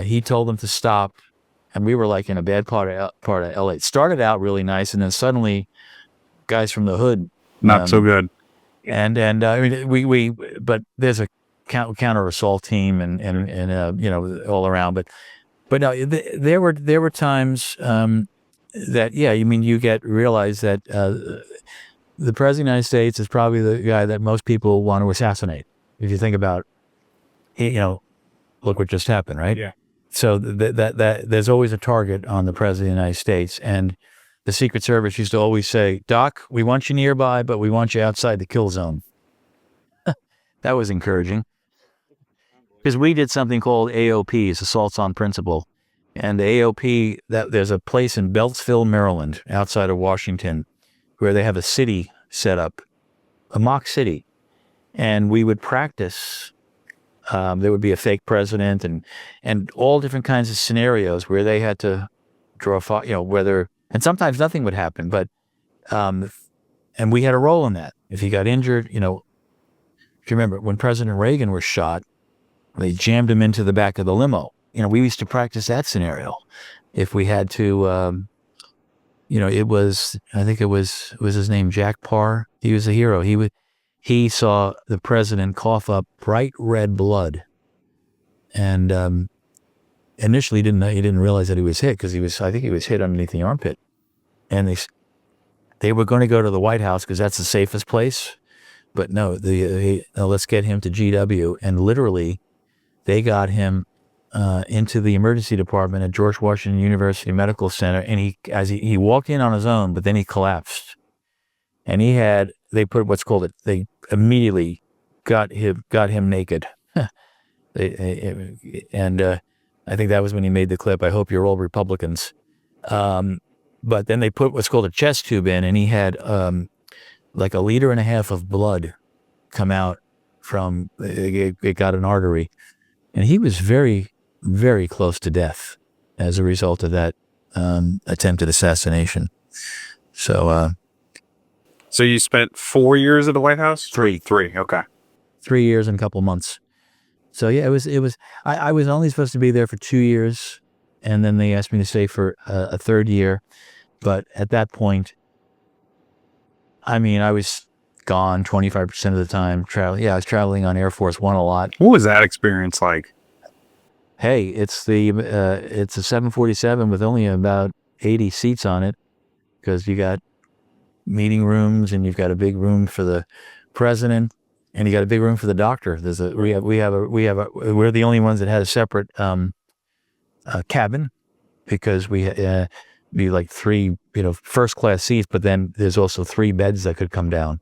Speaker 3: he told them to stop, and we were in a bad part of LA. It started out really nice, and then suddenly guys from the hood.
Speaker 2: Not so good.
Speaker 3: And I mean, but there's a counter assault team and all around, but no, there were times that, you realize that the president of the United States is probably the guy that most people want to assassinate. If you think about, look what just happened, right?
Speaker 2: Yeah.
Speaker 3: So that there's always a target on the president of the United States, and the Secret Service used to always say, Doc, we want you nearby, but we want you outside the kill zone. That was encouraging. Because we did something called AOPs, Assaults on Principle. And the AOP, there's a place in Beltsville, Maryland, outside of Washington, where they have a city set up, a mock city. And we would practice. There would be a fake president and all different kinds of scenarios where they had to draw, whether, and sometimes nothing would happen, but, and we had a role in that. If he got injured, if you remember when President Reagan was shot, they jammed him into the back of the limo. We used to practice that scenario. If we had to, I think it was his name, Jack Parr. He was a hero. he saw the president cough up bright red blood, and initially he didn't realize that he was hit, because I think he was hit underneath the armpit, and they were going to go to the White House because that's the safest place, but no, let's get him to GW, and literally they got him into the emergency department at George Washington University Medical Center, and he walked in on his own, but then he collapsed, and they put what's called they immediately got him naked. And I think that was when he made the clip, "I hope you're all Republicans." But then they put what's called a chest tube in, and he had like 1.5 liters of blood come out from it got an artery, and he was very, very close to death as a result of that attempted assassination. So
Speaker 2: So you spent 4 years at the White House?
Speaker 3: Three.
Speaker 2: Okay.
Speaker 3: 3 years and a couple months. So yeah, it was. I was only supposed to be there for 2 years, and then they asked me to stay for a third year. But at that point, I mean, I was gone 25% of the time. I was traveling on Air Force One a lot.
Speaker 2: What was that experience like?
Speaker 3: Hey, it's a 747 with only about 80 seats on it, because you got meeting rooms, and you've got a big room for the president, and you got a big room for the doctor. We're the only ones that had a separate cabin, because we be like 3 first class seats, but then there's also 3 beds that could come down.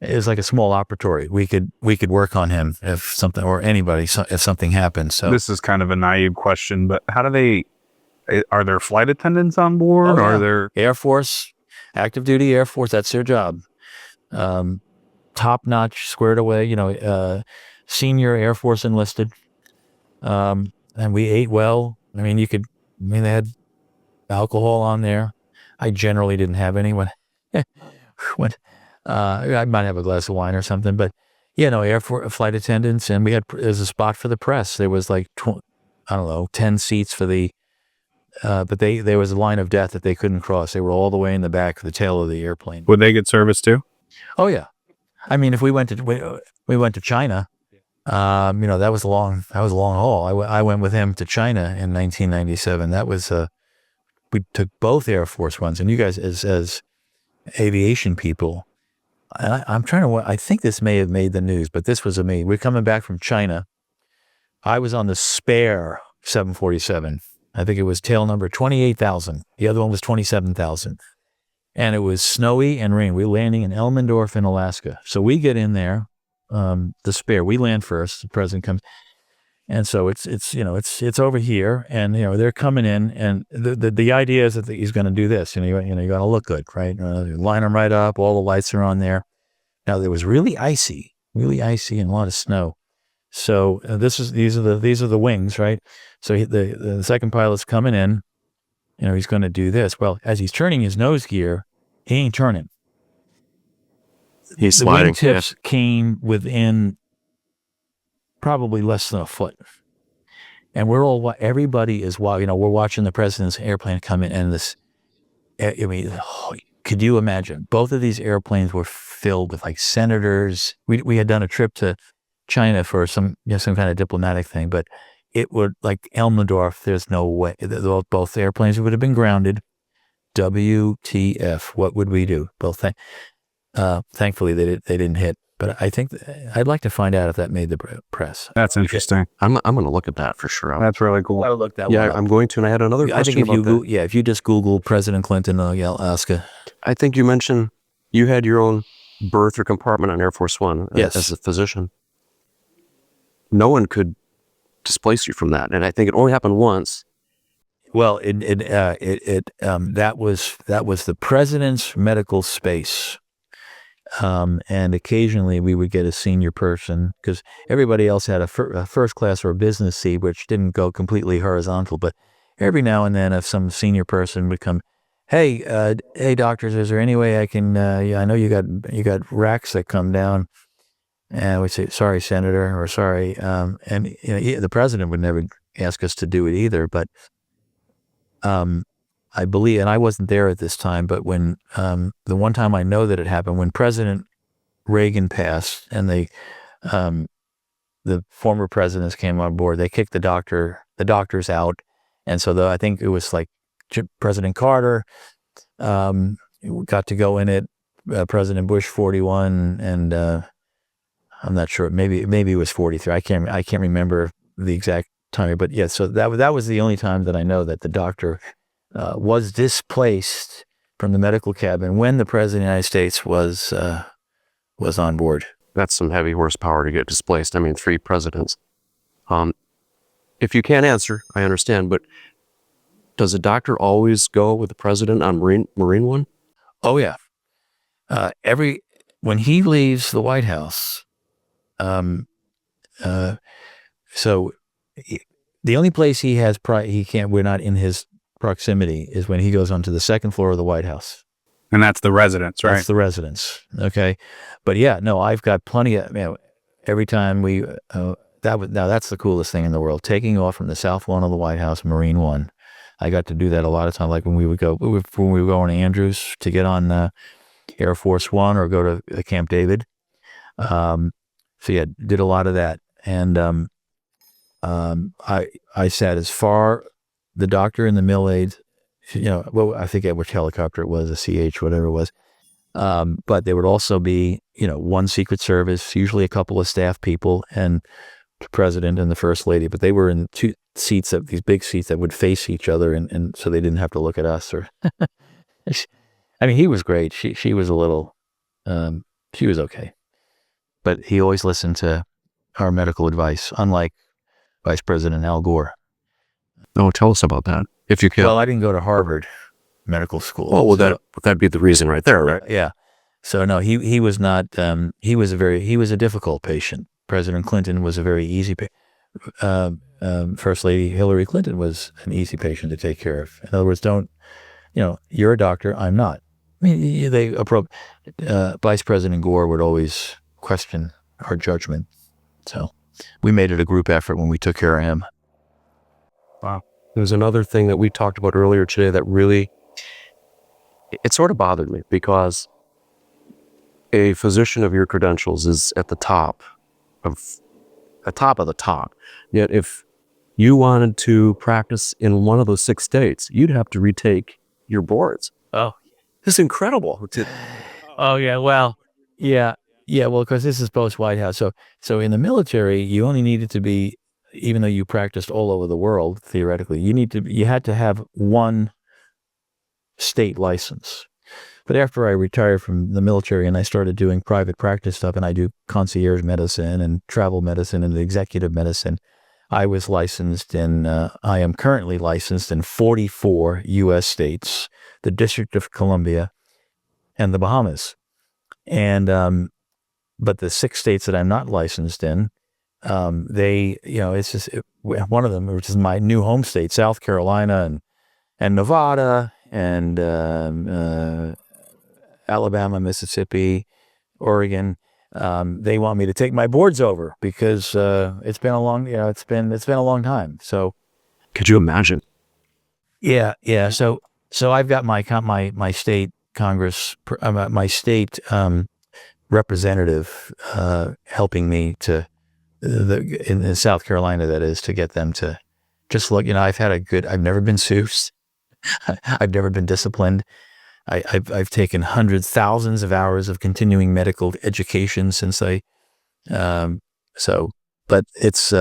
Speaker 3: It was like a small operatory. We could work on him if something, or anybody, if something happened. So
Speaker 2: This is kind of a naive question, but are there flight attendants on board?
Speaker 3: Oh, yeah.
Speaker 2: Are there
Speaker 3: Air Force, active duty Air Force, that's their job. Top notch, squared away, senior Air Force enlisted. And we ate well. I mean, they had alcohol on there. I generally didn't have any when I might have a glass of wine or something, but Air Force flight attendants, and there's a spot for the press. There was like 10 seats for the but there was a line of death that they couldn't cross. They were all the way in the back of the tail of the airplane.
Speaker 2: would they get service too?
Speaker 3: Oh yeah, I mean, if we went to China, that was a long haul. I went with him to China in 1997. That was we took both Air Force Ones, and you guys as aviation people, I'm trying to. I think this may have made the news, but this was me. We're coming back from China. I was on the spare 747. I think it was tail number 28,000. The other one was 27,000. And it was snowy and rain. We were landing in Elmendorf in Alaska. So we get in there, the spare. We land first. The president comes. And so it's over here, and they're coming in, and the idea is that he's going to do this. You're going to look good, right? Line them right up. All the lights are on there. Now there was really icy, and a lot of snow. So these are the wings, right? So the second pilot's coming in. He's going to do this. Well, as he's turning his nose gear, he ain't turning.
Speaker 4: He's
Speaker 3: The
Speaker 4: sliding.
Speaker 3: wingtips came within probably less than a foot. And everybody is, we're watching the president's airplane come in, and could you imagine? Both of these airplanes were filled with like senators. We had done a trip to China for some kind of diplomatic thing, but it would, like Elmendorf, there's no way. Both airplanes would have been grounded. WTF, what would we do? Thankfully they didn't hit. But I think I'd like to find out if that made the press.
Speaker 2: That's interesting.
Speaker 4: I'm going to look at that for sure.
Speaker 2: That's really cool.
Speaker 3: I'll look that
Speaker 4: Yeah,
Speaker 3: one up.
Speaker 4: I'm going to. And I had another
Speaker 3: I
Speaker 4: question
Speaker 3: think
Speaker 4: about that.
Speaker 3: if you just Google President Clinton, Alaska.
Speaker 4: I think you mentioned you had your own berth or compartment on Air Force One
Speaker 3: Yes.
Speaker 4: as a physician. No one could displace you from that, and I think it only happened once.
Speaker 3: Well, that was the president's medical space. And occasionally we would get a senior person, because everybody else had a first class or a business seat, which didn't go completely horizontal. But every now and then, if some senior person would come, hey doctors, is there any way I can? I know you got racks that come down, and we'd say, sorry, Senator, or sorry. And the president would never ask us to do it either. But I believe, and I wasn't there at this time, but when the one time I know that it happened, when President Reagan passed and the former presidents came on board, they kicked the doctors out. And so I think it was like President Carter got to go in it, President Bush 41, and I'm not sure, maybe it was 43. I can't remember the exact timing, but yeah, so that was the only time that I know that the doctor was displaced from the medical cabin when the President of the United States was on board.
Speaker 4: That's some heavy horsepower to get displaced. I mean, 3 presidents. If you can't answer, I understand, but does a doctor always go with the president on Marine One?
Speaker 3: Oh yeah. When he leaves the White House, so the only place we're not in his proximity is when he goes onto the second floor of the White House.
Speaker 2: And that's the residence, right?
Speaker 3: That's the residence. Okay. But yeah, no, I've got plenty of, every time that's the coolest thing in the world, taking off from the south lawn of the White House, Marine One. I got to do that a lot of times, like when we were going to Andrews to get on Air Force One or go to Camp David. So yeah, did a lot of that. And I sat as far, the doctor and the mill aide, I forget which helicopter it was, a CH, whatever it was. But there would also be, one Secret Service, usually a couple of staff people, and the president and the first lady. But they were in these big seats that would face each other, and so they didn't have to look at us. Or, I mean, he was great. She was a little, she was okay, but he always listened to our medical advice, unlike Vice President Al Gore.
Speaker 4: Oh, tell us about that, if you can.
Speaker 3: Well, I didn't go to Harvard Medical School.
Speaker 4: Oh, well, that'd be the reason right there, right?
Speaker 3: Yeah. So no, he was not. He was a difficult patient. President Clinton was a very easy. First Lady Hillary Clinton was an easy patient to take care of. In other words, you're a doctor, I'm not. I mean, Vice President Gore would always question our judgment. So we made it a group effort when we took care of him.
Speaker 4: Wow. There's another thing that we talked about earlier today that really, it sort of bothered me, because a physician of your credentials is at the top of the top. Yet if you wanted to practice in one of those 6 states, you'd have to retake your boards.
Speaker 3: Oh,
Speaker 4: this is incredible.
Speaker 3: Oh yeah. Well, yeah. Well, because this is post White House. So in the military, you only needed to be, even though you practiced all over the world, theoretically, you had to have one state license. But after I retired from the military and I started doing private practice stuff, and I do concierge medicine and travel medicine and executive medicine, I was licensed I am currently licensed in 44 U.S. states, the District of Columbia, and the Bahamas. And, but the 6 states that I'm not licensed in, it's just one of them, which is my new home state, South Carolina and Nevada and Alabama, Mississippi, Oregon. They want me to take my boards over because it's been a long time. So,
Speaker 4: could you imagine?
Speaker 3: Yeah. So I've got my state Congress, my state representative helping me to in South Carolina, that is, to get them to just look. I've never been sued. I've never been disciplined. I've taken thousands of hours of continuing medical education since but that's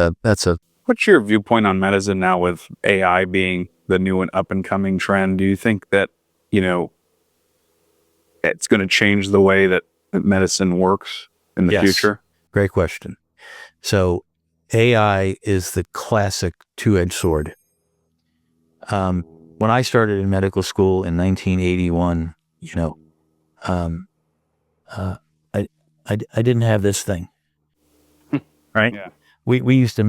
Speaker 2: What's your viewpoint on medicine now with AI being the new and up and coming trend? Do you think that, it's going to change the way that medicine works in the future?
Speaker 3: Great question. So AI is the classic two-edged sword. When I started in medical school in 1981, I didn't have this thing, right?
Speaker 2: Yeah.
Speaker 3: We used to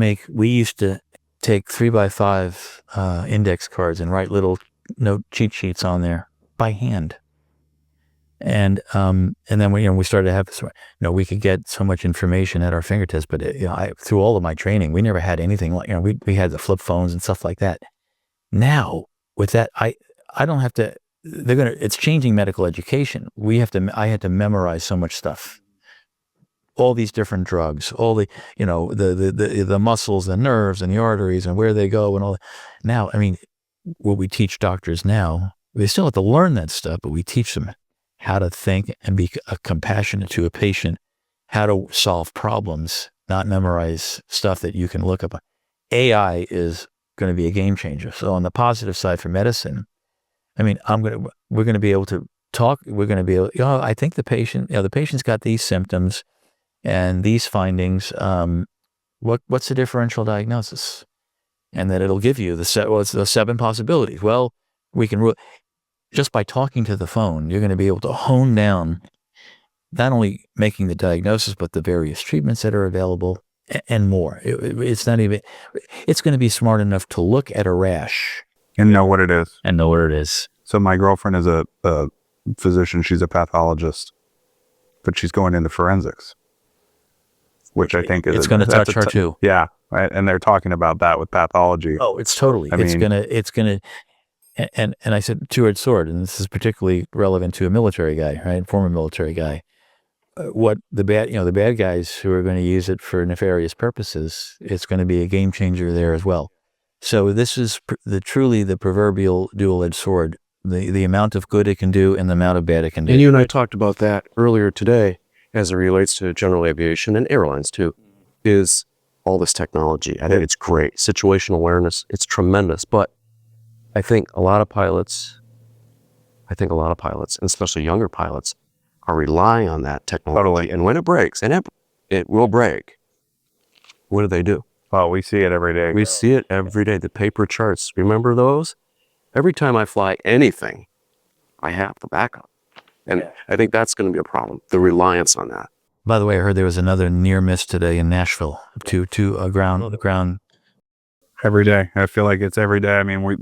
Speaker 3: take 3x5 index cards and write little note cheat sheets on there by hand. And then we started to have this, we could get so much information at our fingertips, but through all of my training, we never had anything like, we had the flip phones and stuff like that. Now with that, I don't have to, it's changing medical education. I had to memorize so much stuff all these different drugs, all the, the muscles, the nerves, and the arteries, and where they go, and all. Now, I mean, what we teach doctors now, they still have to learn that stuff, but we teach them how to think and be compassionate to a patient, how to solve problems, not memorize stuff that you can look up. AI is going to be a game changer. So on the positive side for medicine, I mean, we're going to be able to talk. We're going to be able, I think the patient's got these symptoms and these findings. What's the differential diagnosis? And that it'll give you it's the 7 possibilities. Well, we can just by talking to the phone, you're going to be able to hone down not only making the diagnosis, but the various treatments that are available and more. It's going to be smart enough to look at a rash
Speaker 2: And know what it is.
Speaker 3: So
Speaker 2: my girlfriend is a physician. She's a pathologist, but she's going into forensics, which I think
Speaker 3: it's going to touch her too.
Speaker 2: Yeah. Right. And they're talking about that with pathology.
Speaker 3: Oh, it's totally. It's going to, and I said two-edged sword, and this is particularly relevant to a military guy, right? Former military guy. What the bad guys who are going to use it for nefarious purposes, it's going to be a game changer there as well. So this is truly the proverbial dual-edged sword, the amount of good it can do and the amount of bad it can do.
Speaker 4: And you and I talked about that earlier today as it relates to general aviation and airlines too, is all this technology. I think it's great. Situational awareness, it's tremendous. But I think a lot of pilots, and especially younger pilots, are relying on that technology.
Speaker 2: Totally.
Speaker 4: And when it breaks, and it will break, what do?
Speaker 2: Well, we see it every day.
Speaker 4: We see it every day. The paper charts, remember those? Every time I fly anything, I have the backup. And I think that's going to be a problem, the reliance on that.
Speaker 3: By the way, I heard there was another near miss today in Nashville to a ground.
Speaker 2: Every day. I feel like it's every day. I mean, we,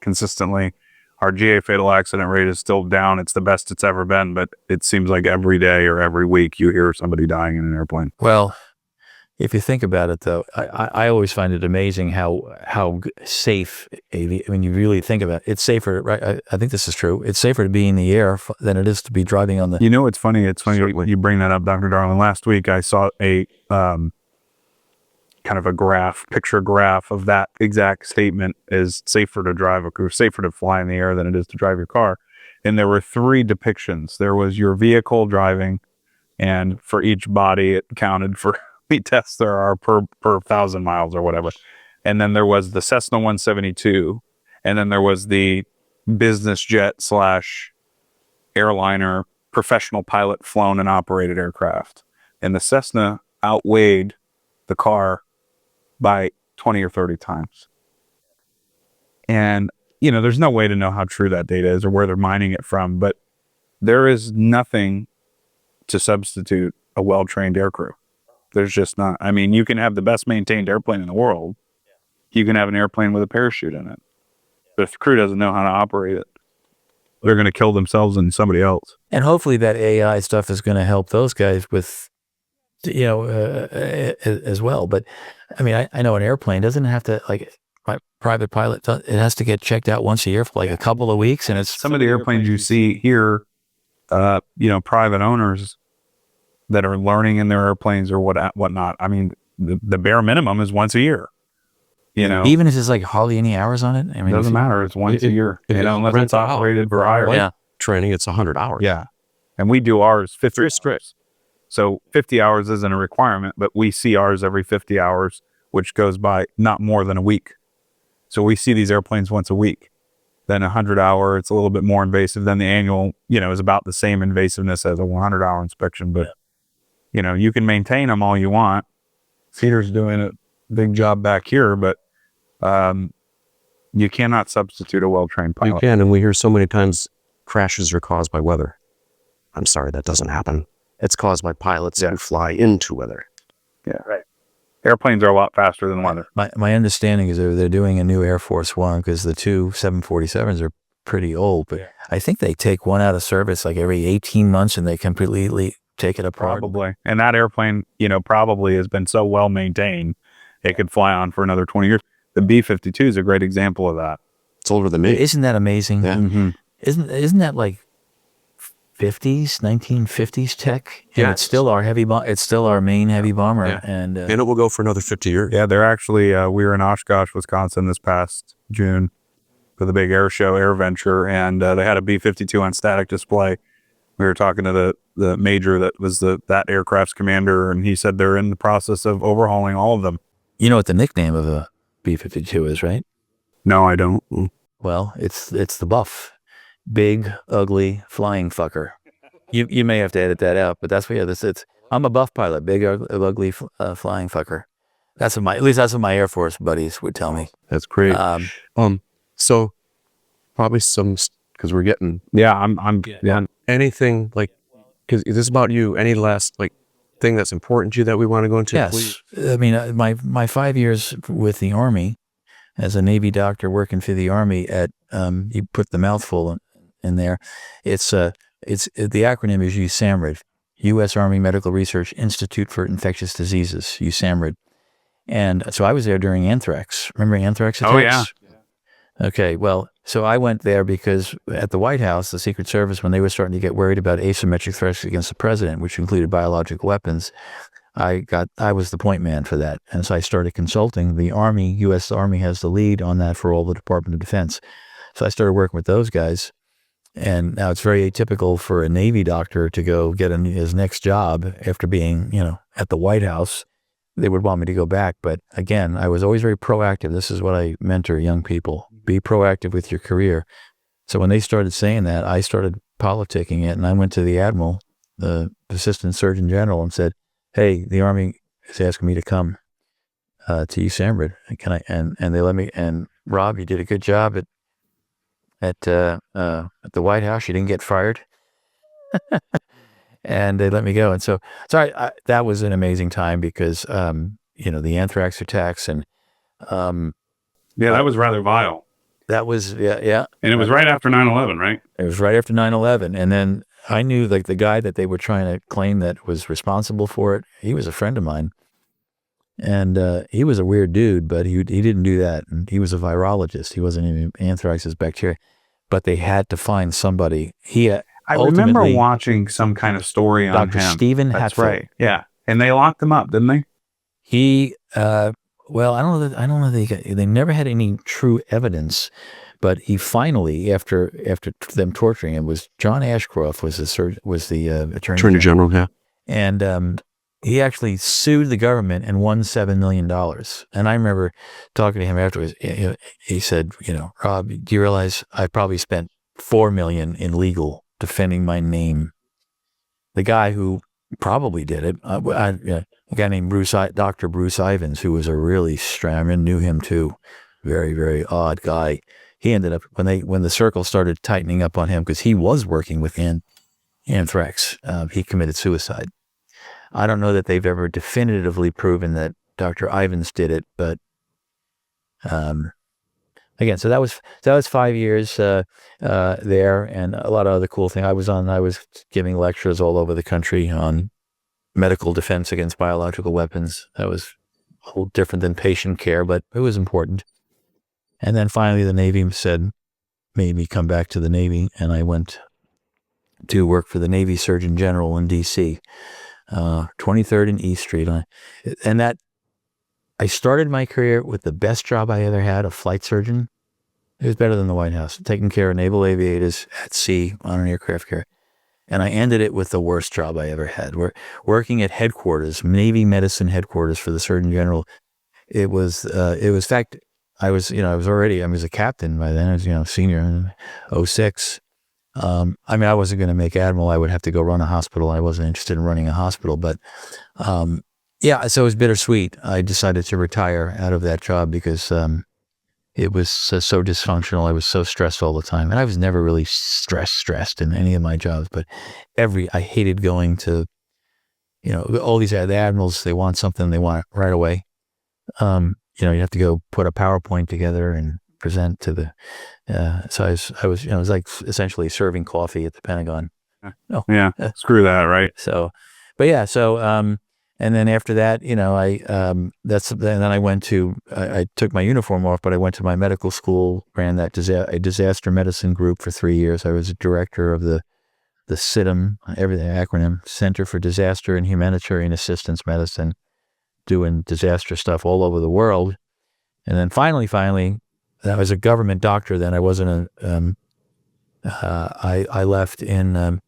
Speaker 2: consistently, our GA fatal accident rate is still down. It's the best it's ever been, but it seems like every day or every week you hear somebody dying in an airplane.
Speaker 3: Well, if you think about it, though, I always find it amazing how safe, when you really think about it, it's safer, right? I think this is true. It's safer to be in the air than it is to be driving on the...
Speaker 2: It's funny. It's funny you bring that up, Dr. Darling. Last week, I saw a kind of a picture graph of that exact statement: is safer to fly in the air than it is to drive your car. And there were 3 depictions. There was your vehicle driving, and for each body, it counted for tests there are per 1,000 miles or whatever. And then there was the Cessna 172, and then there was the business jet / airliner professional pilot flown and operated aircraft. And the Cessna outweighed the car by 20 or 30 times. And, there's no way to know how true that data is or where they're mining it from, but there is nothing to substitute a well-trained aircrew. There's just not. I mean, you can have the best maintained airplane in the world. You can have an airplane with a parachute in it. But if the crew doesn't know how to operate it, they're going to kill themselves and somebody else.
Speaker 3: And hopefully that AI stuff is going to help those guys with, as well. But I mean, I know an airplane doesn't have to, like, my private pilot, it has to get checked out once a year for like a couple of weeks. And it's
Speaker 2: some of the airplanes you see here, private owners that are learning in their airplanes or whatnot. I mean, the bare minimum is once a year.
Speaker 3: Even if it's like hardly any hours on it. I mean,
Speaker 2: it doesn't matter. It's once a year. Unless it's operated for hire.
Speaker 3: Yeah.
Speaker 4: Training, it's 100 hours.
Speaker 2: Yeah. And we do ours 50 hours. So 50 hours isn't a requirement, but we see ours every 50 hours, which goes by not more than a week. So we see these airplanes once a week. Then 100-hour, it's a little bit more invasive. Then the annual, is about the same invasiveness as a 100-hour inspection. But, you can maintain them all you want. Cedars doing a big job back here, but you cannot substitute a well-trained pilot.
Speaker 4: You can, and we hear so many times crashes are caused by weather. I'm sorry, that doesn't happen. It's caused by pilots who fly into weather.
Speaker 2: Yeah, right. Airplanes are a lot faster than weather.
Speaker 3: My understanding is they're doing a new Air Force One because the 2 747s are pretty old, but I think they take one out of service like every 18 months and they completely take it apart.
Speaker 2: Probably. And that airplane, probably has been so well maintained, it could fly on for another 20 years. The B-52 is a great example of that.
Speaker 4: It's older than me.
Speaker 3: Isn't that amazing?
Speaker 4: Yeah.
Speaker 2: Mm-hmm.
Speaker 3: Isn't that like 50s, 1950s tech. And
Speaker 4: Yeah.
Speaker 3: it's still our it's still our main heavy bomber.
Speaker 4: Yeah.
Speaker 3: And
Speaker 4: And it will go for another 50 years.
Speaker 2: Yeah, they're actually, we were in Oshkosh, Wisconsin this past June for the big air show, Air Venture, and they had a B-52 on static display. We were talking to the major that was that aircraft's commander, and he said they're in the process of overhauling all of them.
Speaker 3: you know what the nickname of a B-52 is, right?
Speaker 2: No, I don't.
Speaker 3: Well, it's the Buff. Big, ugly, flying fucker. You may have to edit that out, but that's what I'm a Buff pilot, big, ugly, flying fucker. At least that's what my Air Force buddies would tell me.
Speaker 2: That's great.
Speaker 4: So probably because we're getting
Speaker 2: Yeah,
Speaker 4: anything like, because this is about you, any last like thing that's important to you that we want to go into?
Speaker 3: Yes.
Speaker 4: Please?
Speaker 3: I mean, my 5 years with the Army as a Navy doctor working for the Army you put the mouthful in there. The acronym is USAMRIID, U.S. Army Medical Research Institute for Infectious Diseases, USAMRIID. And so I was there during anthrax. Remember anthrax attacks?
Speaker 2: Oh, yeah.
Speaker 3: Okay, well, so I went there because at the White House, the Secret Service, when they were starting to get worried about asymmetric threats against the president, which included biological weapons, I was the point man for that. And so I started consulting. The Army, U.S. Army has the lead on that for all the Department of Defense. So I started working with those guys. And now it's very atypical for a Navy doctor to go get his next job after being, at the White House. They would want me to go back. But again, I was always very proactive. This is what I mentor young people. Be proactive with your career. So when they started saying that, I started politicking it. And I went to the Admiral, the Assistant Surgeon General, and said, hey, the Army is asking me to come to USAMRIID. Can I? And they let me. And Rob, you did a good job at the White House. You didn't get fired. And they let me go. And so that was an amazing time because, the anthrax attacks and,
Speaker 2: Yeah, that was rather vile.
Speaker 3: that was, yeah.
Speaker 2: And it was right after 9/11, right?
Speaker 3: It was right after 9/11. And then I knew like the guy that they were trying to claim that was responsible for it. He was a friend of mine. And he was a weird dude, but he didn't do that. And he was a virologist. He wasn't even anthrax as bacteria. But they had to find somebody.
Speaker 2: I remember watching some kind of story on
Speaker 3: Dr.
Speaker 2: him.
Speaker 3: Stephen
Speaker 2: That's
Speaker 3: Hatfield.
Speaker 2: right. Yeah. And they locked him up, didn't they?
Speaker 3: He, well, I don't know. They never had any true evidence, but he finally, after them torturing him, was John Ashcroft was the attorney
Speaker 4: General, yeah.
Speaker 3: and he actually sued the government and won $7 million. And I remember talking to him afterwards. He said, Rob, do you realize I probably spent $4 million in legal defending my name? The guy who probably did it, a guy named Dr. Bruce Ivins, who was a really knew him too, very, very odd guy. He ended up when the circle started tightening up on him because he was working with anthrax. He committed suicide. I don't know that they've ever definitively proven that Dr. Ivins did it, but again, so that was 5 years there, and a lot of other cool things. I was giving lectures all over the country on medical defense against biological weapons. That was a little different than patient care, but it was important. And then finally, the Navy made me come back to the Navy, and I went to work for the Navy Surgeon General in D.C., 23rd and East Street. And that, I started my career with the best job I ever had, a flight surgeon. It was better than the White House, taking care of naval aviators at sea on an aircraft carrier. And I ended it with the worst job I ever had. We're working at headquarters, Navy medicine headquarters for the Surgeon General. It was in fact, I was a captain by then. I was, senior in 06. I wasn't going to make Admiral. I would have to go run a hospital. I wasn't interested in running a hospital, but, so it was bittersweet. I decided to retire out of that job because, it was so dysfunctional. I was so stressed all the time. And I was never really stressed in any of my jobs, but I hated going to, all the admirals, they want something, they want it right away. You have to go put a PowerPoint together and present to the, so I was, it was like essentially serving coffee at the Pentagon. Oh,
Speaker 2: Yeah. Screw that, right?
Speaker 3: So, but yeah, and then after that, then I went to, I took my uniform off, but I went to my medical school, ran that a disaster medicine group for 3 years. I was a director of the the CITM, everything acronym, Center for Disaster and Humanitarian Assistance Medicine, doing disaster stuff all over the world. And then finally, I was a government doctor. Then I wasn't I left I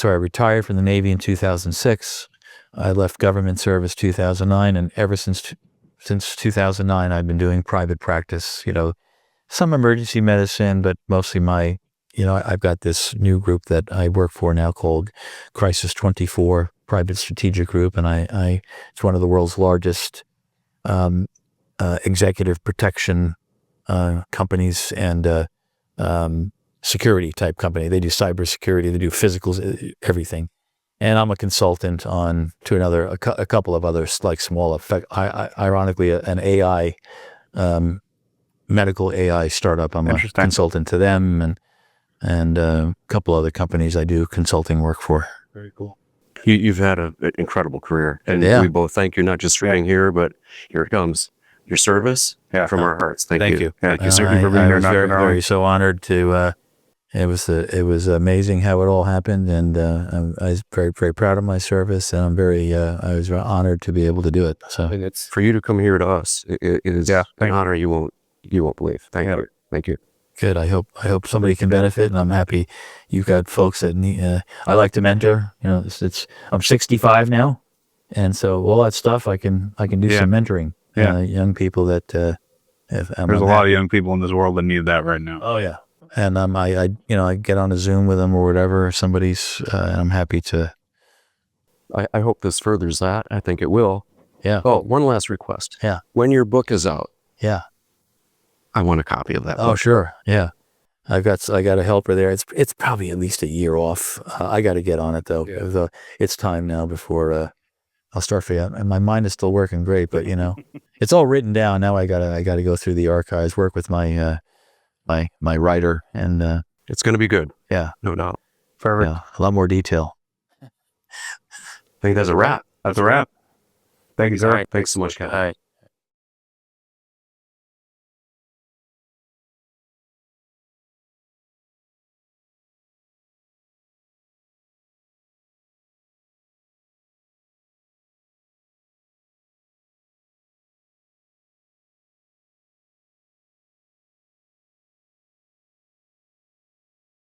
Speaker 3: retired from the Navy in 2006. I left government service 2009, and ever since 2009, I've been doing private practice. Some emergency medicine, but mostly I've got this new group that I work for now called Crisis 24 Private Strategic Group, and it's one of the world's largest executive protection companies and security type company. They do cybersecurity, they do physicals, everything. And I'm a consultant to a couple of others, like small ironically, an AI, medical AI startup. I'm a consultant to them, and a couple other companies I do consulting work for.
Speaker 2: Very cool.
Speaker 4: You've had an incredible career, and we both thank you, not just for being here, but here it comes. Your service from our hearts. Thank you.
Speaker 2: Thank you, sir, for being here.
Speaker 3: I was very so honored to. It was amazing how it all happened, and I was very, very proud of my service, and I was honored to be able to do it. So
Speaker 4: it's for you to come here to us. It is an honor you won't believe. Thank you. Thank you.
Speaker 3: Good. I hope somebody can benefit, and I'm happy you've got folks that need. I like to mentor. I'm 65 now, and so all that stuff I can do some mentoring. Young people that
Speaker 2: there's a lot of young people in this world that need that right now.
Speaker 3: Oh yeah, and I get on a Zoom with them or whatever. I'm happy to.
Speaker 4: I hope this furthers that. I think it will.
Speaker 3: Yeah.
Speaker 4: Oh, one last request.
Speaker 3: Yeah.
Speaker 4: When your book is out.
Speaker 3: Yeah.
Speaker 4: I want a copy of that book.
Speaker 3: Oh, sure. Yeah. I got a helper there. It's probably at least a year off. I got to get on it though. Yeah. It's time now before I'll start for you. And my mind is still working great, but it's all written down. Now I gotta go through the archives, work with my my writer, and
Speaker 4: it's going to be good.
Speaker 3: Yeah.
Speaker 4: No doubt.
Speaker 3: Perfect. Yeah, a lot more detail.
Speaker 4: I think that's a wrap.
Speaker 2: That's a wrap. Thank you, sir.
Speaker 4: All right. Thanks so much, Kevin.
Speaker 3: All right.